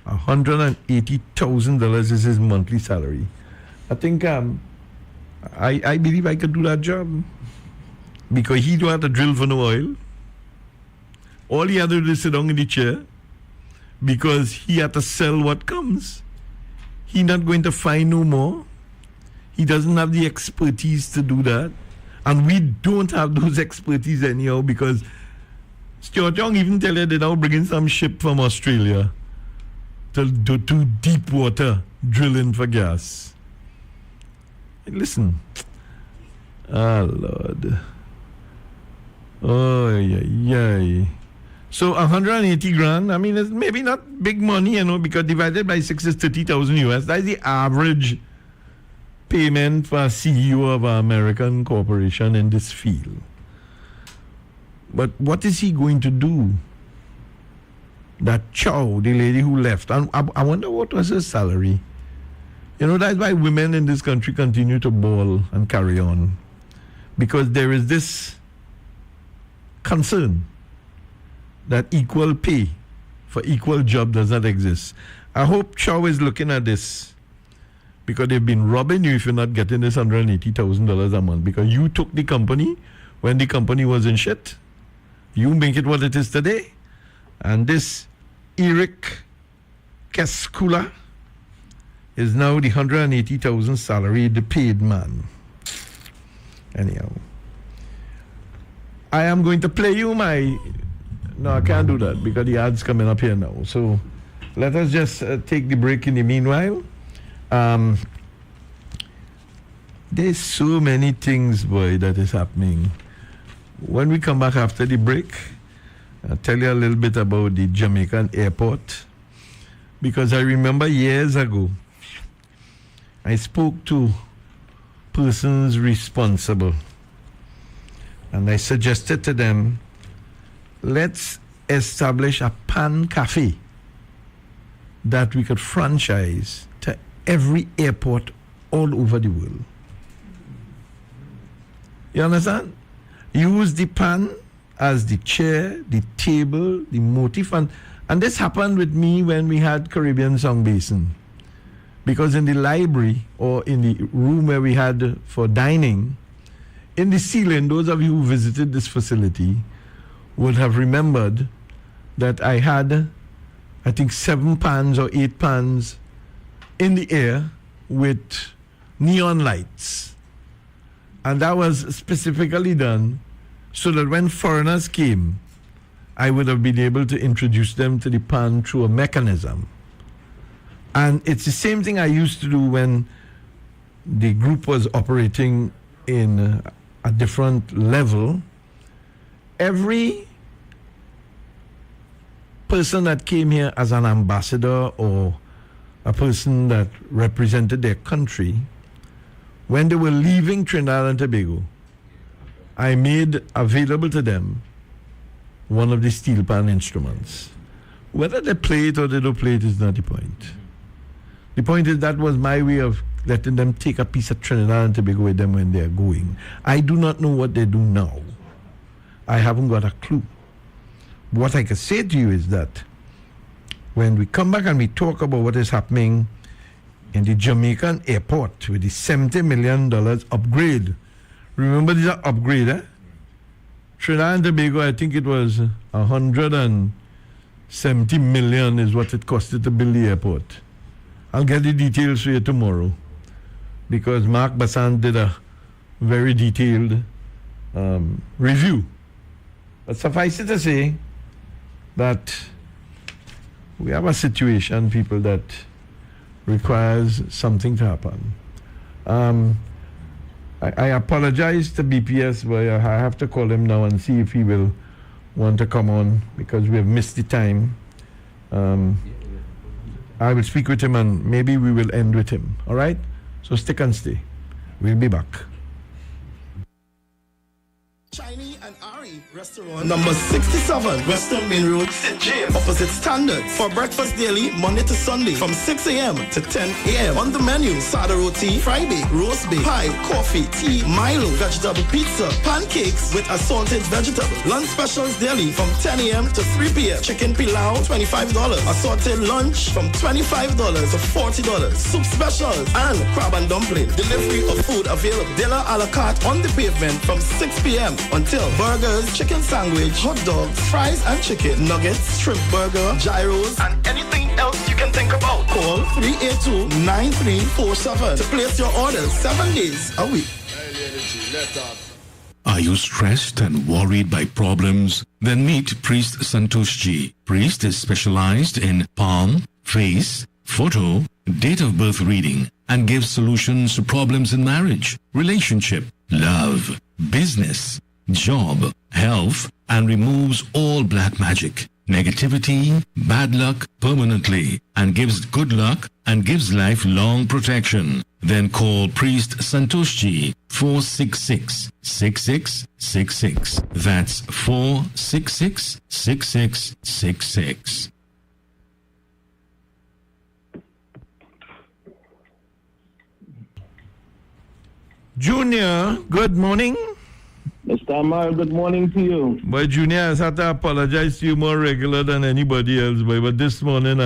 $180,000 is his monthly salary. I think I believe I could do that job because he don't have to drill for no oil. All he had to do is sit down in the chair because he had to sell what comes. He not going to find no more. He doesn't have the expertise to do that. And we don't have those expertise anyhow because Stuart Young even tell you they're now bringing some ship from Australia to deep water drilling for gas. Listen. Lord. Oh, yeah. So 180 grand, I mean, it's maybe not big money, because divided by 6 is 30,000 US. That's the average payment for a CEO of an American corporation in this field. But what is he going to do? That Chow, the lady who left, and I wonder what was her salary. That's why women in this country continue to bawl and carry on. Because there is this concern that equal pay for equal job does not exist. I hope Chow is looking at this because they've been robbing you if you're not getting this $180,000 a month because you took the company when the company was in shit. You make it what it is today. And this Eric Keskula is now the $180,000 salary, the paid man. Anyhow, I am going to play you my... No, I can't do that because the ad's coming up here now. So let us just take the break in the meanwhile. There's so many things, boy, that is happening. When we come back after the break, I'll tell you a little bit about the Jamaican airport. Because I remember years ago, I spoke to persons responsible. And I suggested to them, let's establish a pan cafe that we could franchise to every airport all over the world. You understand? Use the pan as the chair, the table, the motif. And this happened with me when we had Caribbean Song Basin. Because in the library or in the room where we had for dining, in the ceiling, those of you who visited this facility would have remembered that I had, I think, 7 pans or 8 pans in the air with neon lights. And that was specifically done so that when foreigners came, I would have been able to introduce them to the pan through a mechanism. And it's the same thing I used to do when the group was operating in a different level. Every person that came here as an ambassador or a person that represented their country, when they were leaving Trinidad and Tobago, I made available to them one of the steel pan instruments. Whether they play it or they don't play it is not the point. The point is that was my way of letting them take a piece of Trinidad and Tobago with them when they're going. I do not know what they do now. I haven't got a clue. What I can say to you is that when we come back and we talk about what is happening in the Jamaican airport with the $70 million upgrade. Remember this upgrade, eh? Trinidad and Tobago, I think it was $170 million is what it costed to build the airport. I'll get the details for you tomorrow, because Mark Bassan did a very detailed review. But suffice it to say that we have a situation, people, that requires something to happen. I apologize to BPS, but I have to call him now and see if he will want to come on, because we have missed the time. I will speak with him and maybe we will end with him. All right? So stick and stay. We'll be back. Chinese and Ari restaurant number 67 Western Main Road, St. James, opposite Standards. For breakfast daily, Monday to Sunday from 6 a.m. to 10 a.m. On the menu, sada roti, Friday, roast beef, pie, coffee, tea, Milo, vegetable pizza, pancakes with assorted vegetables. Lunch specials daily from 10 a.m. to 3 p.m. Chicken pilau, $25. Assorted lunch from $25 to $40. Soup specials and crab and dumpling. Delivery of food available. Dinner a la carte on the pavement from 6 p.m. until burgers, chicken sandwich, hot dogs, fries and chicken, nuggets, shrimp burger, gyros, and anything else you can think about. Call 382-9347 to place your orders 7 days a week. Are you stressed and worried by problems? Then meet Priest Santosh Ji. Priest is specialized in palm, face, photo, date of birth reading, and gives solutions to problems in marriage, relationship, love, business, job, health, and removes all black magic, negativity, bad luck permanently, and gives good luck and gives lifelong protection. Then call Priest Santosh Ji 466-6666. That's 466-6666. Junior, good morning. Mr. Amar, good morning to you. Boy, Junior, I have to apologize to you more regular than anybody else, boy. But this morning,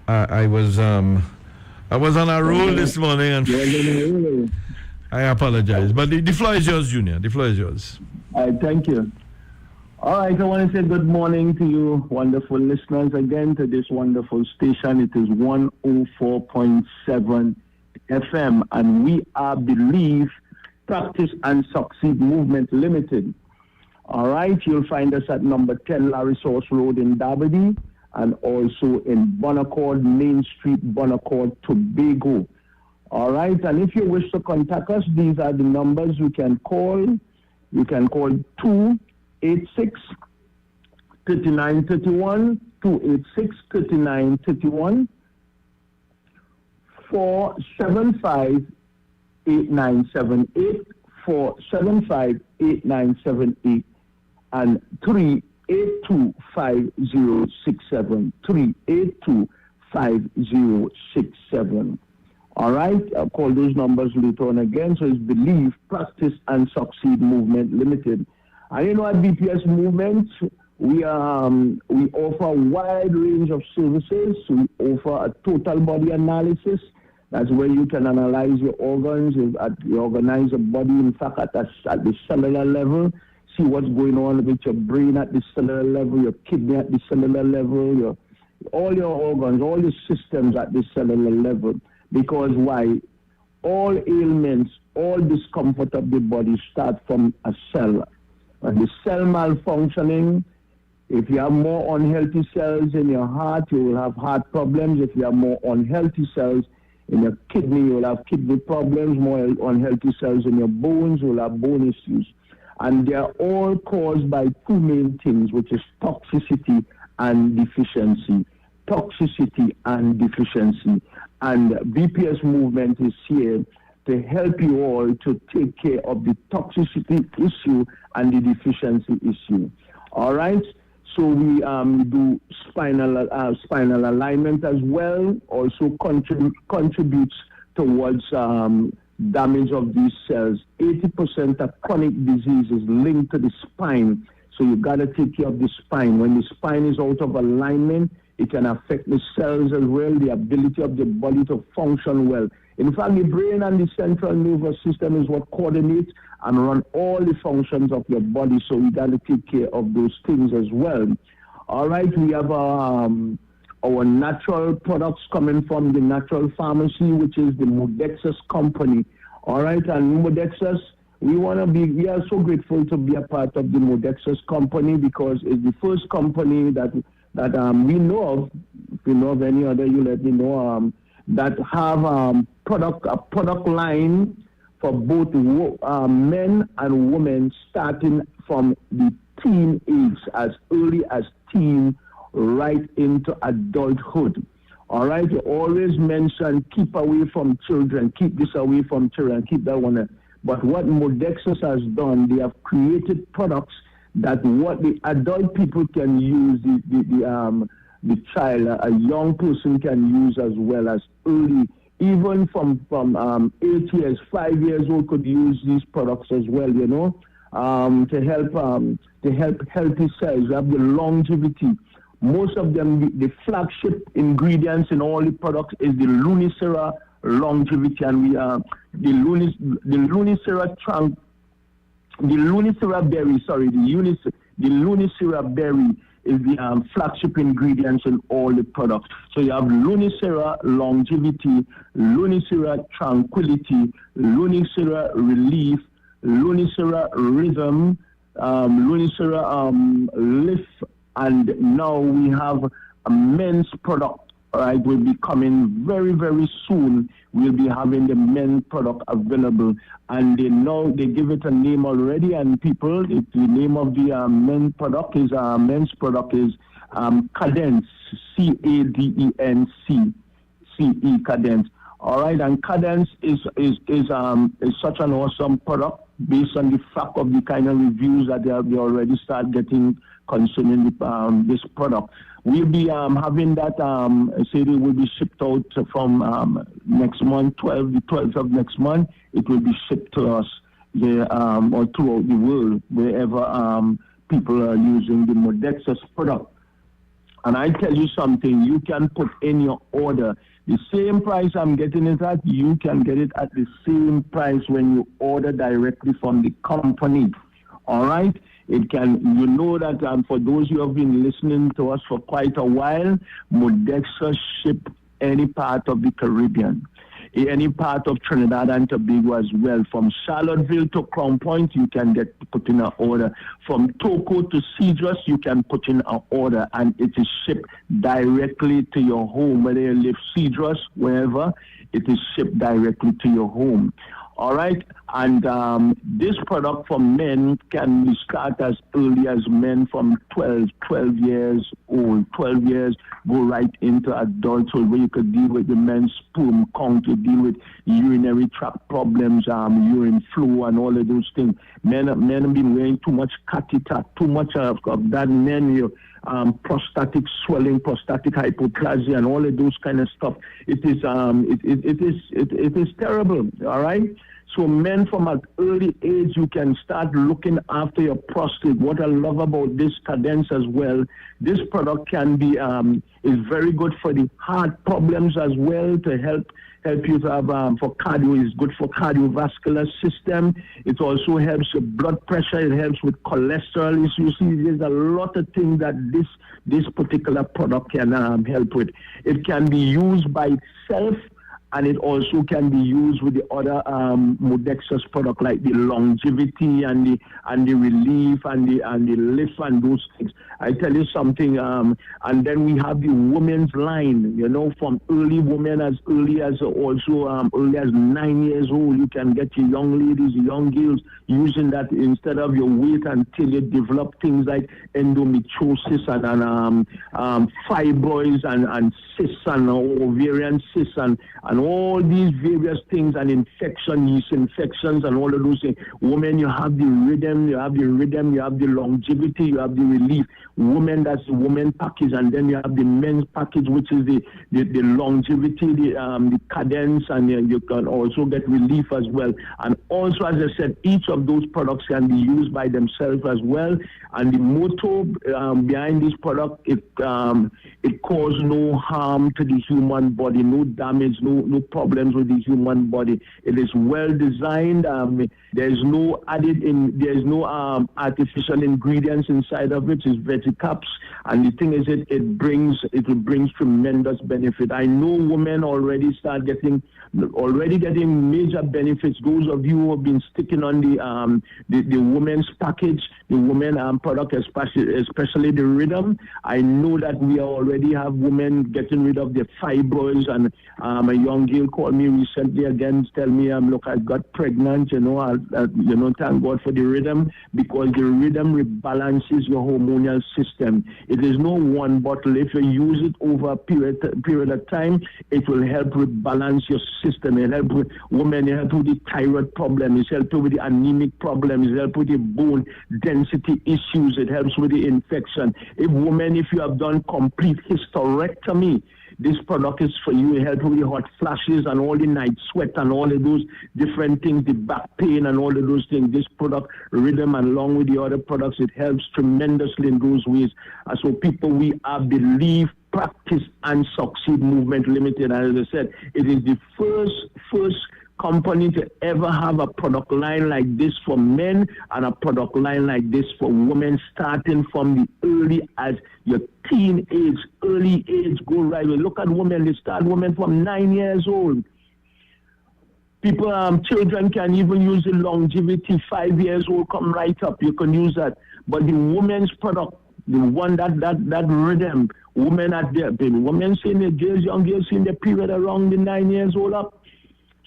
I was on a roll this morning, and I apologize. But the floor is yours, Junior. The floor is yours. All right, thank you. All right, I want to say good morning to you, wonderful listeners, again to this wonderful station. It is 104.7 FM, and we are Believe, Practice and Succeed Movement Limited. All right, you'll find us at number 10 Larry Source Road in Dabadi, and also in Bonaccord, Main Street, Bonaccord, Tobago. All right, and if you wish to contact us, these are the numbers you can call. You can call 286-3931, 286-3931, 475-8978, 475-8978, and 382-5067, 382-5067. All right, I'll call those numbers later on again. So it's Believe, Practice and Succeed Movement Limited. And you know, at BPS Movement, we offer a wide range of services. We offer a total body analysis. That's where you can analyze your organs, you organize your body, in fact, at the cellular level, see what's going on with your brain at the cellular level, your kidney at the cellular level, all your organs, all your systems at the cellular level. Because why? All ailments, all discomfort of the body start from a cell. And the cell malfunctioning, if you have more unhealthy cells in your heart, you will have heart problems. If you have more unhealthy cells in your kidney, you will have kidney problems. More unhealthy cells in your bones, you will have bone issues. And they are all caused by two main things, which is toxicity and deficiency. Toxicity and deficiency. And BPS Movement is here to help you all to take care of the toxicity issue and the deficiency issue. All right? So we do spinal alignment as well, also contributes towards damage of these cells. 80% of chronic disease is linked to the spine. So you got to take care of the spine. When the spine is out of alignment, it can affect the cells as well, the ability of the body to function well. In fact, the brain and the central nervous system is what coordinates and run all the functions of your body. So we got to take care of those things as well. All right, we have a our natural products coming from the natural pharmacy, which is the Modexus company. All right, and Modexus, we are so grateful to be a part of the Modexus company because it's the first company that we know of. If you know of any other, you let me know. That have a product line for both men and women, starting from the teen age, as early as teen, right into adulthood. All right, you always mention keep away from children, keep this away from children, keep that one. But what Modexus has done, they have created products that what the adult people can use, the child, a young person can use as well as early, even from 8 years, 5 years old could use these products as well, you know, to help healthy cells, have the longevity. Most of them, the flagship ingredients in all the products is the Lunicera longevity, and the Lunicera berry is the flagship ingredients in all the products. So you have Lunicera longevity, Lunicera tranquility, Lunicera relief, Lunicera rhythm, Lunicera lift, and now we have a men's product. Right, will be coming very, very soon. We'll be having the men's product available, and they give it a name already. And people, the name of the men's product is Cadence, CADENC, Cadence. All right, and Cadence is such an awesome product based on the fact of the kind of reviews that they already start getting concerning this product. We'll be having that, say it will be shipped out from next month, the 12th of next month. It will be shipped to us there, or throughout the world, wherever people are using the Modexus product. And I tell you something, you can put in your order. The same price I'm getting it at, you can get it at the same price when you order directly from the company. All right? It can, you know that for those who have been listening to us for quite a while, Modexus ship any part of the Caribbean, any part of Trinidad and Tobago as well. From Charlottesville to Crown Point, you can put in an order. From Toco to Cedros, you can put in an order, and it is shipped directly to your home. Whether you live Cedros, wherever, it is shipped directly to your home. All right, and this product for men can start as early as men from 12 years old, 12 years, go right into adulthood, where you could deal with the men's sperm count, you deal with urinary tract problems, urine flow, and all of those things. Men have been wearing too much catheter, too much of that menu. Prostatic swelling, prostatic hypoplasia, and all of those kind of stuff. It is terrible. All right. So men from an early age, you can start looking after your prostate. What I love about this Cadence as well, this product can be is very good for the heart problems as well, to help you to have for cardio. Is good for cardiovascular system. It also helps with blood pressure. It helps with cholesterol issues. There's a lot of things that this particular product can help with. It can be used by itself, and it also can be used with the other Modexus product, like the longevity and the relief and the lift and those things. I tell you something, and then we have the women's line, you know, from early women as early as also early as 9 years old. You can get your young ladies, young girls using that instead of your weight until you develop things like endometriosis and fibroids and cysts and ovarian cysts and all these various things, and yeast infections and all of those things. Women, you have the rhythm, you have the longevity, you have the relief. Women, that's the women package, and then you have the men's package, which is the longevity, the cadence, and you can also get relief as well. And also, as I said, each of those products can be used by themselves as well. And the motto behind this product, it causes no harm to the human body, no damage, no no problems with the human body. It is well designed. There's no artificial ingredients inside of it. It's vegetables, and the thing is, it brings tremendous benefit. I know women already getting major benefits. Those of you who have been sticking on the women's package, the women product, especially the Rhythm. I know that we already have women getting rid of their fibroids, and a young girl called me recently again, tell me, look, I got pregnant. Thank God for the Rhythm, because the Rhythm rebalances your hormonal system. It is no one bottle. If you use it over a period of time, it will help rebalance your system. It helps with women. It helps with the thyroid problem. It helps with the anemic problems. It helps with the bone density issues. It helps with the infection. If you have done complete hysterectomy, this product is for you. It helps with the hot flashes and all the night sweat and all of those different things, the back pain and all of those things. This product, Rhythm, and along with the other products, it helps tremendously in those ways. So people, we are Believe, Practice, and Succeed Movement Limited. And as I said, it is the first company to ever have a product line like this for men and a product line like this for women, starting from the early as your early age, go right. We look at women, they start women from 9 years old. Children can even use the longevity, 5 years old, come right up. You can use that. But the women's product, the one that Rhythm, women at their baby, women seeing the girls, young girls seeing the period around the 9 years old up.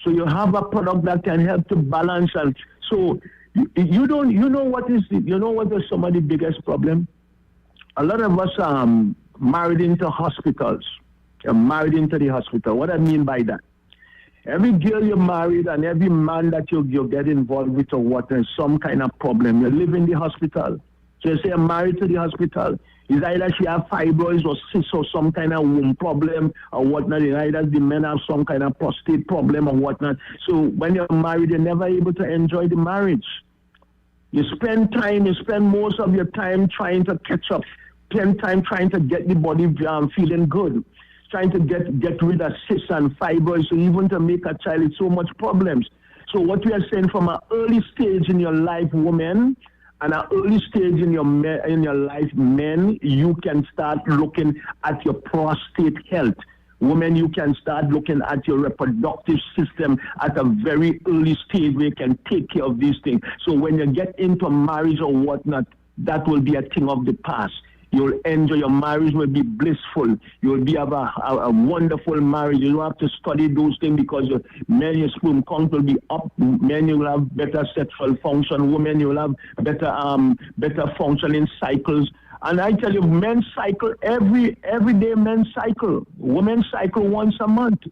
So you have a product that can help to balance, and so you know what is some of the biggest problem? A lot of us are married into hospitals. You're married into the hospital. What I mean by that? Every girl you're married and every man that you get involved with or what, there's some kind of problem. You live in the hospital. So you say I'm married to the hospital. It's either she have fibroids or cysts or some kind of womb problem or whatnot. It's either the men have some kind of prostate problem or whatnot. So when you're married, you're never able to enjoy the marriage. You spend most of your time trying to catch up, spend time trying to get the body feeling good, trying to get rid of cysts and fibroids. So even to make a child, it's so much problems. So what we are saying, from an early stage in your life, women, and an early stage in your life, men, you can start looking at your prostate health. Women, you can start looking at your reproductive system at a very early stage where you can take care of these things. So when you get into marriage or whatnot, that will be a thing of the past. You'll enjoy your marriage, will be blissful. You'll have a wonderful marriage. You don't have to study those things, because your sperm count will be up. Men, you'll have better sexual function. Women, you'll have better functioning cycles. And I tell you, men cycle every day. Men cycle. Women cycle once a month.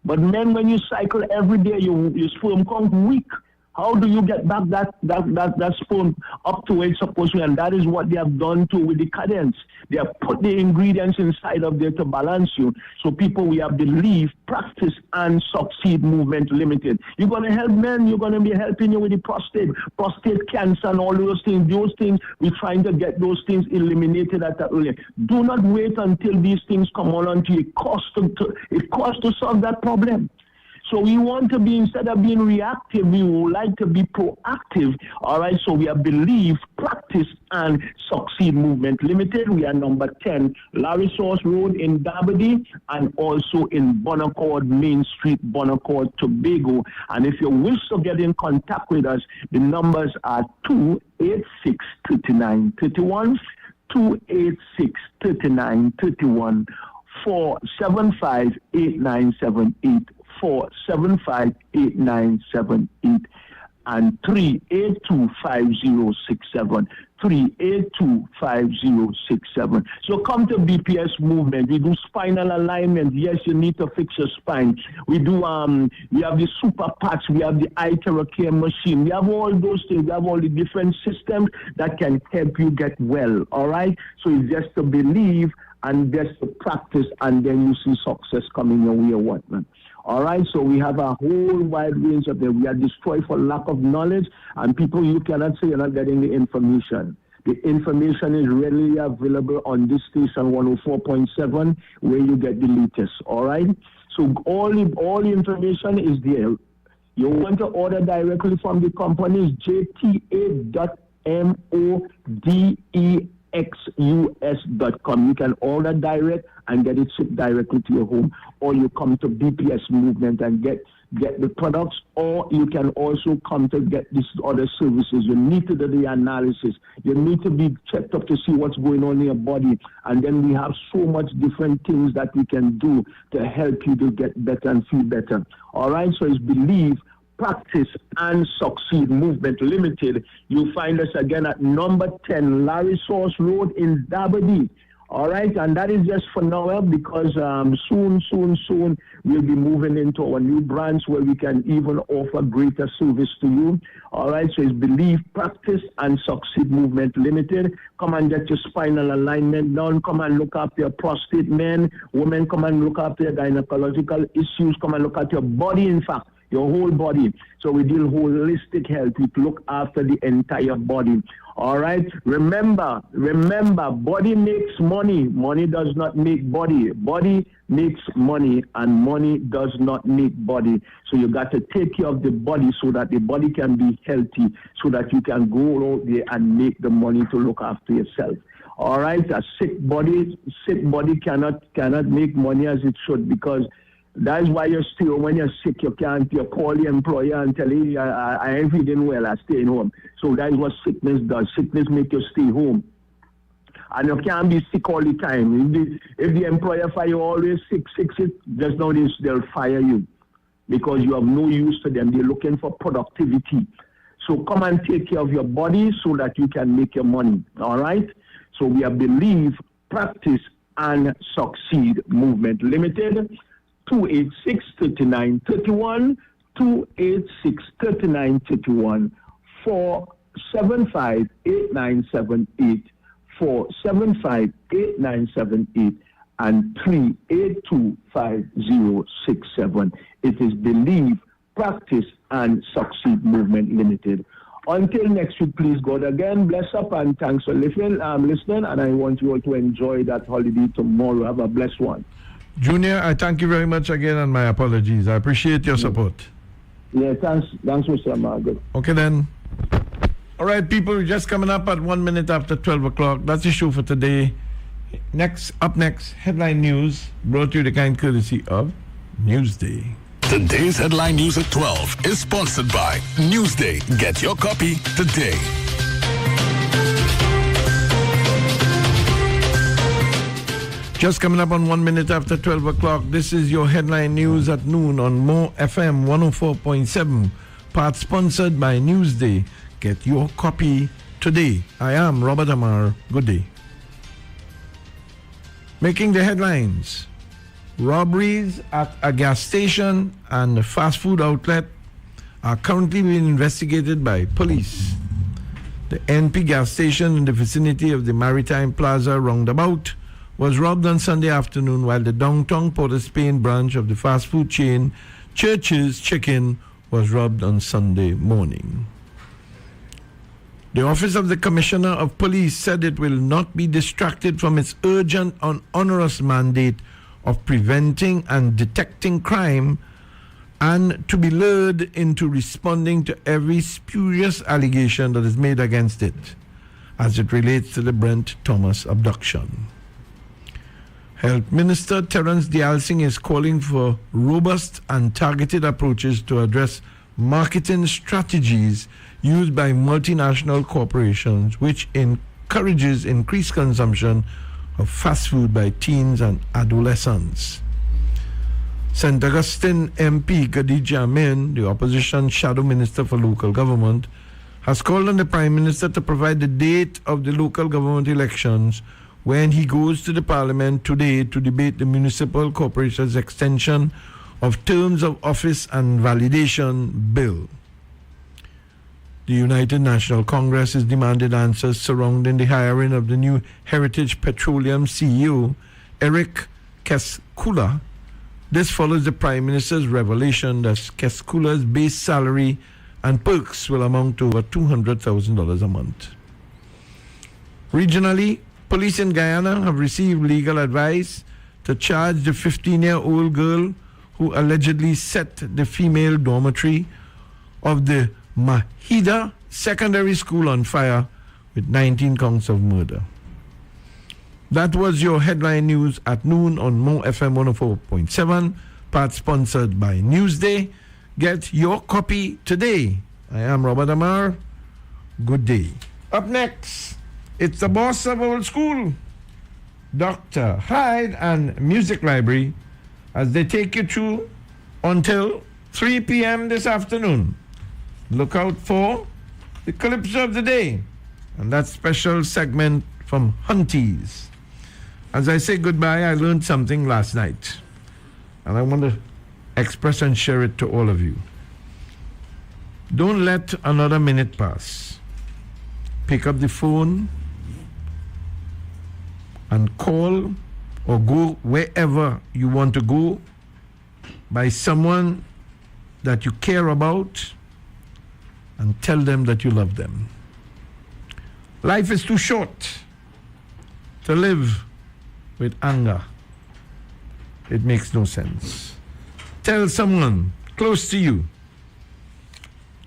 But men, when you cycle every day, your sperm count weak. How do you get back that sperm up to where it's supposed to be? And that is what they have done too with the cadence. They have put the ingredients inside of there to balance you. So people, we have Believe, Practice, and Succeed Movement Limited. You're going to help men. You're going to be helping you with the prostate cancer and all those things. Those things, we're trying to get those things eliminated at that earlier. Do not wait until these things come on until it costs to solve that problem. So we want to be, instead of being reactive, we would like to be proactive. All right, so we are Believe, Practice, and Succeed Movement Limited. We are number 10, Larry Source Road in Dabadi, and also in Bonaccord, Main Street, Bonaccord, Tobago. And if you wish to get in contact with us, the numbers are 286-3931, 286-3931, 475-8978. 475-8978 and 382-5067. 382-5067. So come to BPS Movement. We do spinal alignment. Yes, you need to fix your spine. We do we have the super patch, we have the eye care machine. We have all those things. We have all the different systems that can help you get well. All right? So it's just to believe and just to practice, and then you see success coming your way or whatnot. All right, so we have a whole wide range of them. We are destroyed for lack of knowledge, and people, you cannot say you're not getting the information. The information is readily available on this station 104.7, where you get the latest. All right, So all the information is there. You want to order directly from the company, jta.modexus.com. You can order direct and get it shipped directly to your home, or you come to BPS Movement and get the products, or you can also come to get these other services. You need to do the analysis. You need to be checked up to see what's going on in your body. And then we have so much different things that we can do to help you to get better and feel better. All right, so it's Believe, Practice, and Succeed Movement Limited. You'll find us again at number 10 Larry Source Road in Dabadie. All right, and that is just for now because soon we'll be moving into our new branch where we can even offer greater service to you. All right, so it's Believe, Practice, and Succeed Movement Limited. Come and get your spinal alignment done. Come and look after your prostate, men, women. Come and look after your gynecological issues. Come and look at your body, in fact, your whole body. So we deal holistic health. We look after the entire body. All right. Remember, body makes money. Money does not make body. Body makes money, and money does not make body. So you got to take care of the body so that the body can be healthy, so that you can go out there and make the money to look after yourself. All right. A sick body cannot make money as it should, because that is why you're still, when you're sick, you call the employer and tell him, I ain't feeling well, I'm staying home. So that is what sickness does. Sickness makes you stay home. And you can't be sick all the time. If the employer fire you always sick, just know this, they'll fire you, because you have no use to them. They're looking for productivity. So come and take care of your body so that you can make your money. All right? So we have Believe, Practice, and Succeed Movement Limited. 286-3931, 286-3931, 475-8978, 475-8978, and 382-5067. It is Believe, Practice, and Succeed Movement Limited. Until next week, please God again. Bless up and thanks for listening, and I want you all to enjoy that holiday tomorrow. Have a blessed one. Junior, I thank you very much again, and my apologies. I appreciate your support. Yeah, thanks, Mr. Amar. Okay, then. All right, people, just coming up at 1 minute after 12 o'clock. That's the show for today. Up next, headline news, brought to you the kind courtesy of Newsday. Today's headline news at 12 is sponsored by Newsday. Get your copy today. Just coming up on 1 minute after 12 o'clock, this is your headline news at noon on Mo FM 104.7, part sponsored by Newsday. Get your copy today. I am Robert Amar. Good day. Making the headlines. Robberies at a gas station and a fast food outlet are currently being investigated by police. The NP gas station in the vicinity of the Maritime Plaza roundabout was robbed on Sunday afternoon, while the downtown Port of Spain branch of the fast food chain Church's Chicken was robbed on Sunday morning. The Office of the Commissioner of Police said it will not be distracted from its urgent and onerous mandate of preventing and detecting crime, and to be lured into responding to every spurious allegation that is made against it as it relates to the Brent Thomas abduction. Health Minister Terence Dialsing is calling for robust and targeted approaches to address marketing strategies used by multinational corporations, which encourages increased consumption of fast food by teens and adolescents. St. Augustine MP Khadija Amin, the opposition shadow minister for local government, has called on the Prime Minister to provide the date of the local government elections when he goes to the Parliament today to debate the Municipal Corporation's extension of terms of office and validation bill. The United National Congress has demanded answers surrounding the hiring of the new Heritage Petroleum CEO, Eric Keskula. This follows the Prime Minister's revelation that Keskula's base salary and perks will amount to over $200,000 a month. Regionally, police in Guyana have received legal advice to charge the 15-year-old girl who allegedly set the female dormitory of the Mahida Secondary School on fire with 19 counts of murder. That was your headline news at noon on Mo FM 104.7, part sponsored by Newsday. Get your copy today. I am Robert Amar. Good day. Up next, it's the boss of our school, Dr. Hyde and Music Library, as they take you through until 3 p.m. this afternoon. Look out for the Calypso of the Day and that special segment from Hunties. As I say goodbye, I learned something last night, and I want to express and share it to all of you. Don't let another minute pass. Pick up the phone and call or go wherever you want to go by someone that you care about and tell them that you love them. Life is too short to live with anger. It makes no sense. Tell someone close to you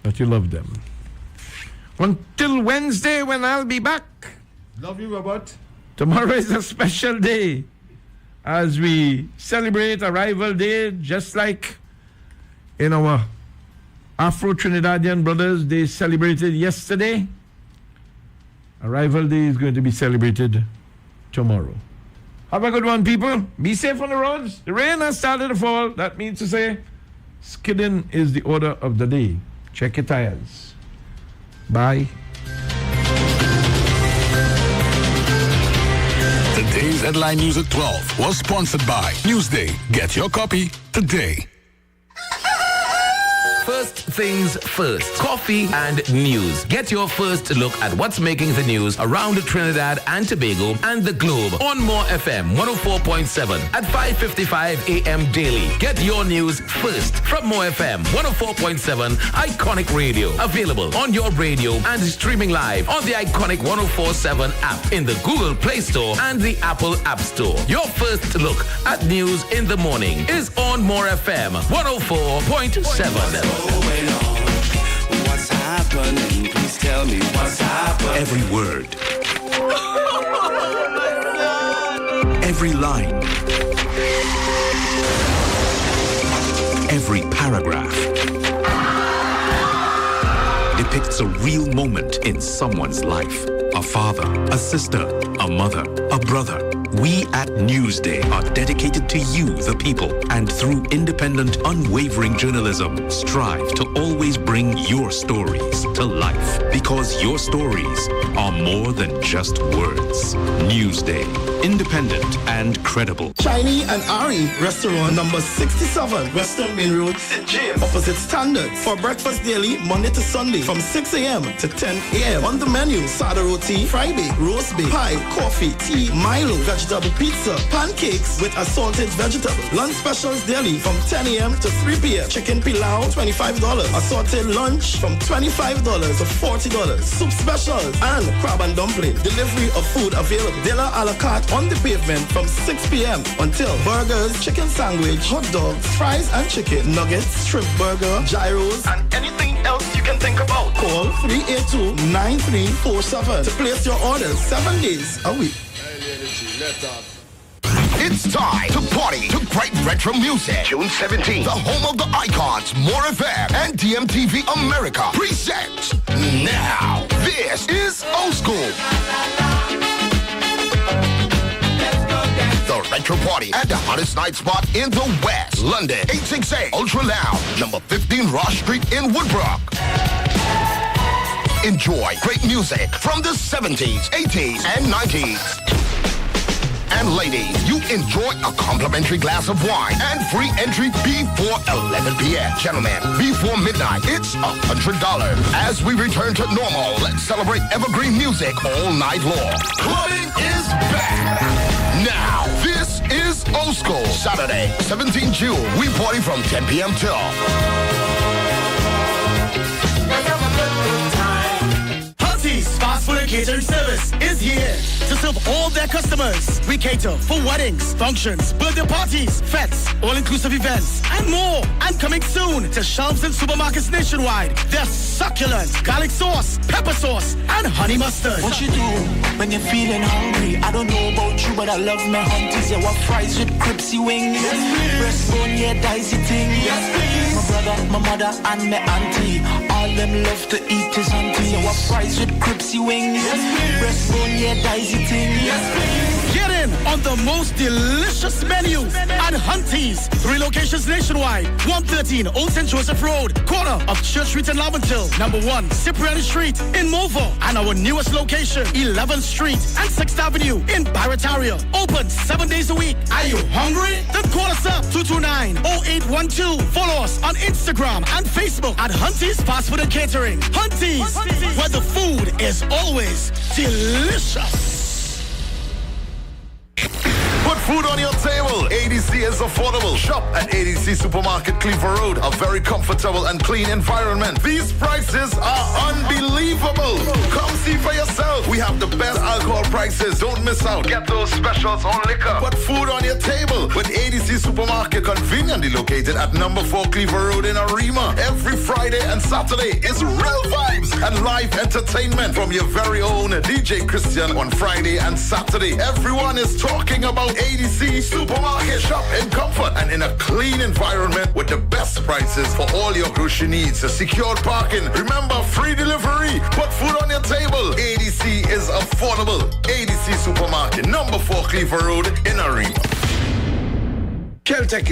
that you love them. Until Wednesday, when I'll be back. Love you, Robert. Tomorrow is a special day as we celebrate Arrival Day, just like in our Afro-Trinidadian brothers, they celebrated yesterday. Arrival Day is going to be celebrated tomorrow. Have a good one, people. Be safe on the roads. The rain has started to fall. That means to say, skidding is the order of the day. Check your tires. Bye. Today's headline news at 12 was sponsored by Newsday. Get your copy today. First things first, coffee and news. Get your first look at what's making the news around Trinidad and Tobago and the globe on More FM 104.7 at 5:55 a.m. daily. Get your news first from More FM 104.7 Iconic Radio. Available on your radio and streaming live on the Iconic 104.7 app in the Google Play Store and the Apple App Store. Your first look at news in the morning is on More FM 104.7. What's happening? Please tell me what's happening. Every word, every line, every paragraph depicts a real moment in someone's life. A father, a sister, a mother, a brother. We at Newsday are dedicated to you, the people, and through independent, unwavering journalism, strive to always bring your stories to life. Because your stories are more than just words. Newsday, independent and credible. Shiny and Ari, restaurant number 67, Western Main Road, St. James, opposite Standards. For breakfast daily, Monday to Sunday, from 6 a.m. to 10 a.m. On the menu, sada roti, fried bake, roast bake, pie, coffee, tea, Milo, vegetable pizza, pancakes with assorted vegetables. Lunch specials daily from 10 a.m. to 3 p.m. Chicken pilau, $25. Assorted lunch from $25 to $40. Soup specials and crab and dumpling. Delivery of food available. Dinner a la carte on the pavement from 6 p.m. until burgers, chicken sandwich, hot dogs, fries and chicken, nuggets, shrimp burger, gyros, and anything else you can think about. Call 382-9347 to place your orders 7 days a week. It's time to party to great retro music. June 17th, the home of the icons, More FM and DMTV America presents Now. This is Old School. The retro party at the hottest night spot in the West. London, 868 Ultra Lounge, number 15 Ross Street in Woodbrook. Enjoy great music from the 70s, 80s, and 90s. And ladies, you enjoy a complimentary glass of wine and free entry before 11 p.m. Gentlemen, before midnight, it's $100. As we return to normal, let's celebrate evergreen music all night long. Clubbing is back. Now, this is Old School. Saturday, 17 June. We party from 10 p.m. till. Hunties, fast food Catering Service is here to serve all their customers. We cater for weddings, functions, birthday parties, fetes, all-inclusive events, and more. And coming soon to shelves and supermarkets nationwide. Their succulent garlic sauce, pepper sauce, and honey mustard. What you do when you're feeling hungry? I don't know about you, but I love my hunties. Yeah, what fries with crispy wings? Breastbone, yeah, dicey thing. My brother, my mother, and my auntie, all them love to eat his auntie. Yeah, what fries with crispy wings? Breastbone, yeah, dicey thing. Get in on the most delicious menu at Hunties. 3 locations nationwide. 113 Old St. Joseph Road, corner of Church Street in Laventille. Number 1, Cipriani Street in Movo. And our newest location, 11th Street and 6th Avenue in Barataria. Open 7 days a week. Are you hungry? Then call us up 229-0812. Follow us on Instagram and Facebook at Hunties Fast Food and Catering. Hunties, where the food is always delicious. Put food on your table. ADC is affordable. Shop at ADC Supermarket, Cleaver Road. A very comfortable and clean environment. These prices are unbelievable. Come see for yourself. We have the best alcohol prices. Don't miss out. Get those specials on liquor. Put food on your table with ADC Supermarket, conveniently located at number 4 Cleaver Road in Arima. Every Friday and Saturday is real vibes and live entertainment from your very own DJ Christian on Friday and Saturday. Everyone is talking about ADC Supermarket. Shop in comfort and in a clean environment with the best prices for all your grocery needs. Secured parking. Remember, free delivery. Put food on your table. ADC is affordable. ADC Supermarket, number 4 Cleaver Road in Arima. Celtic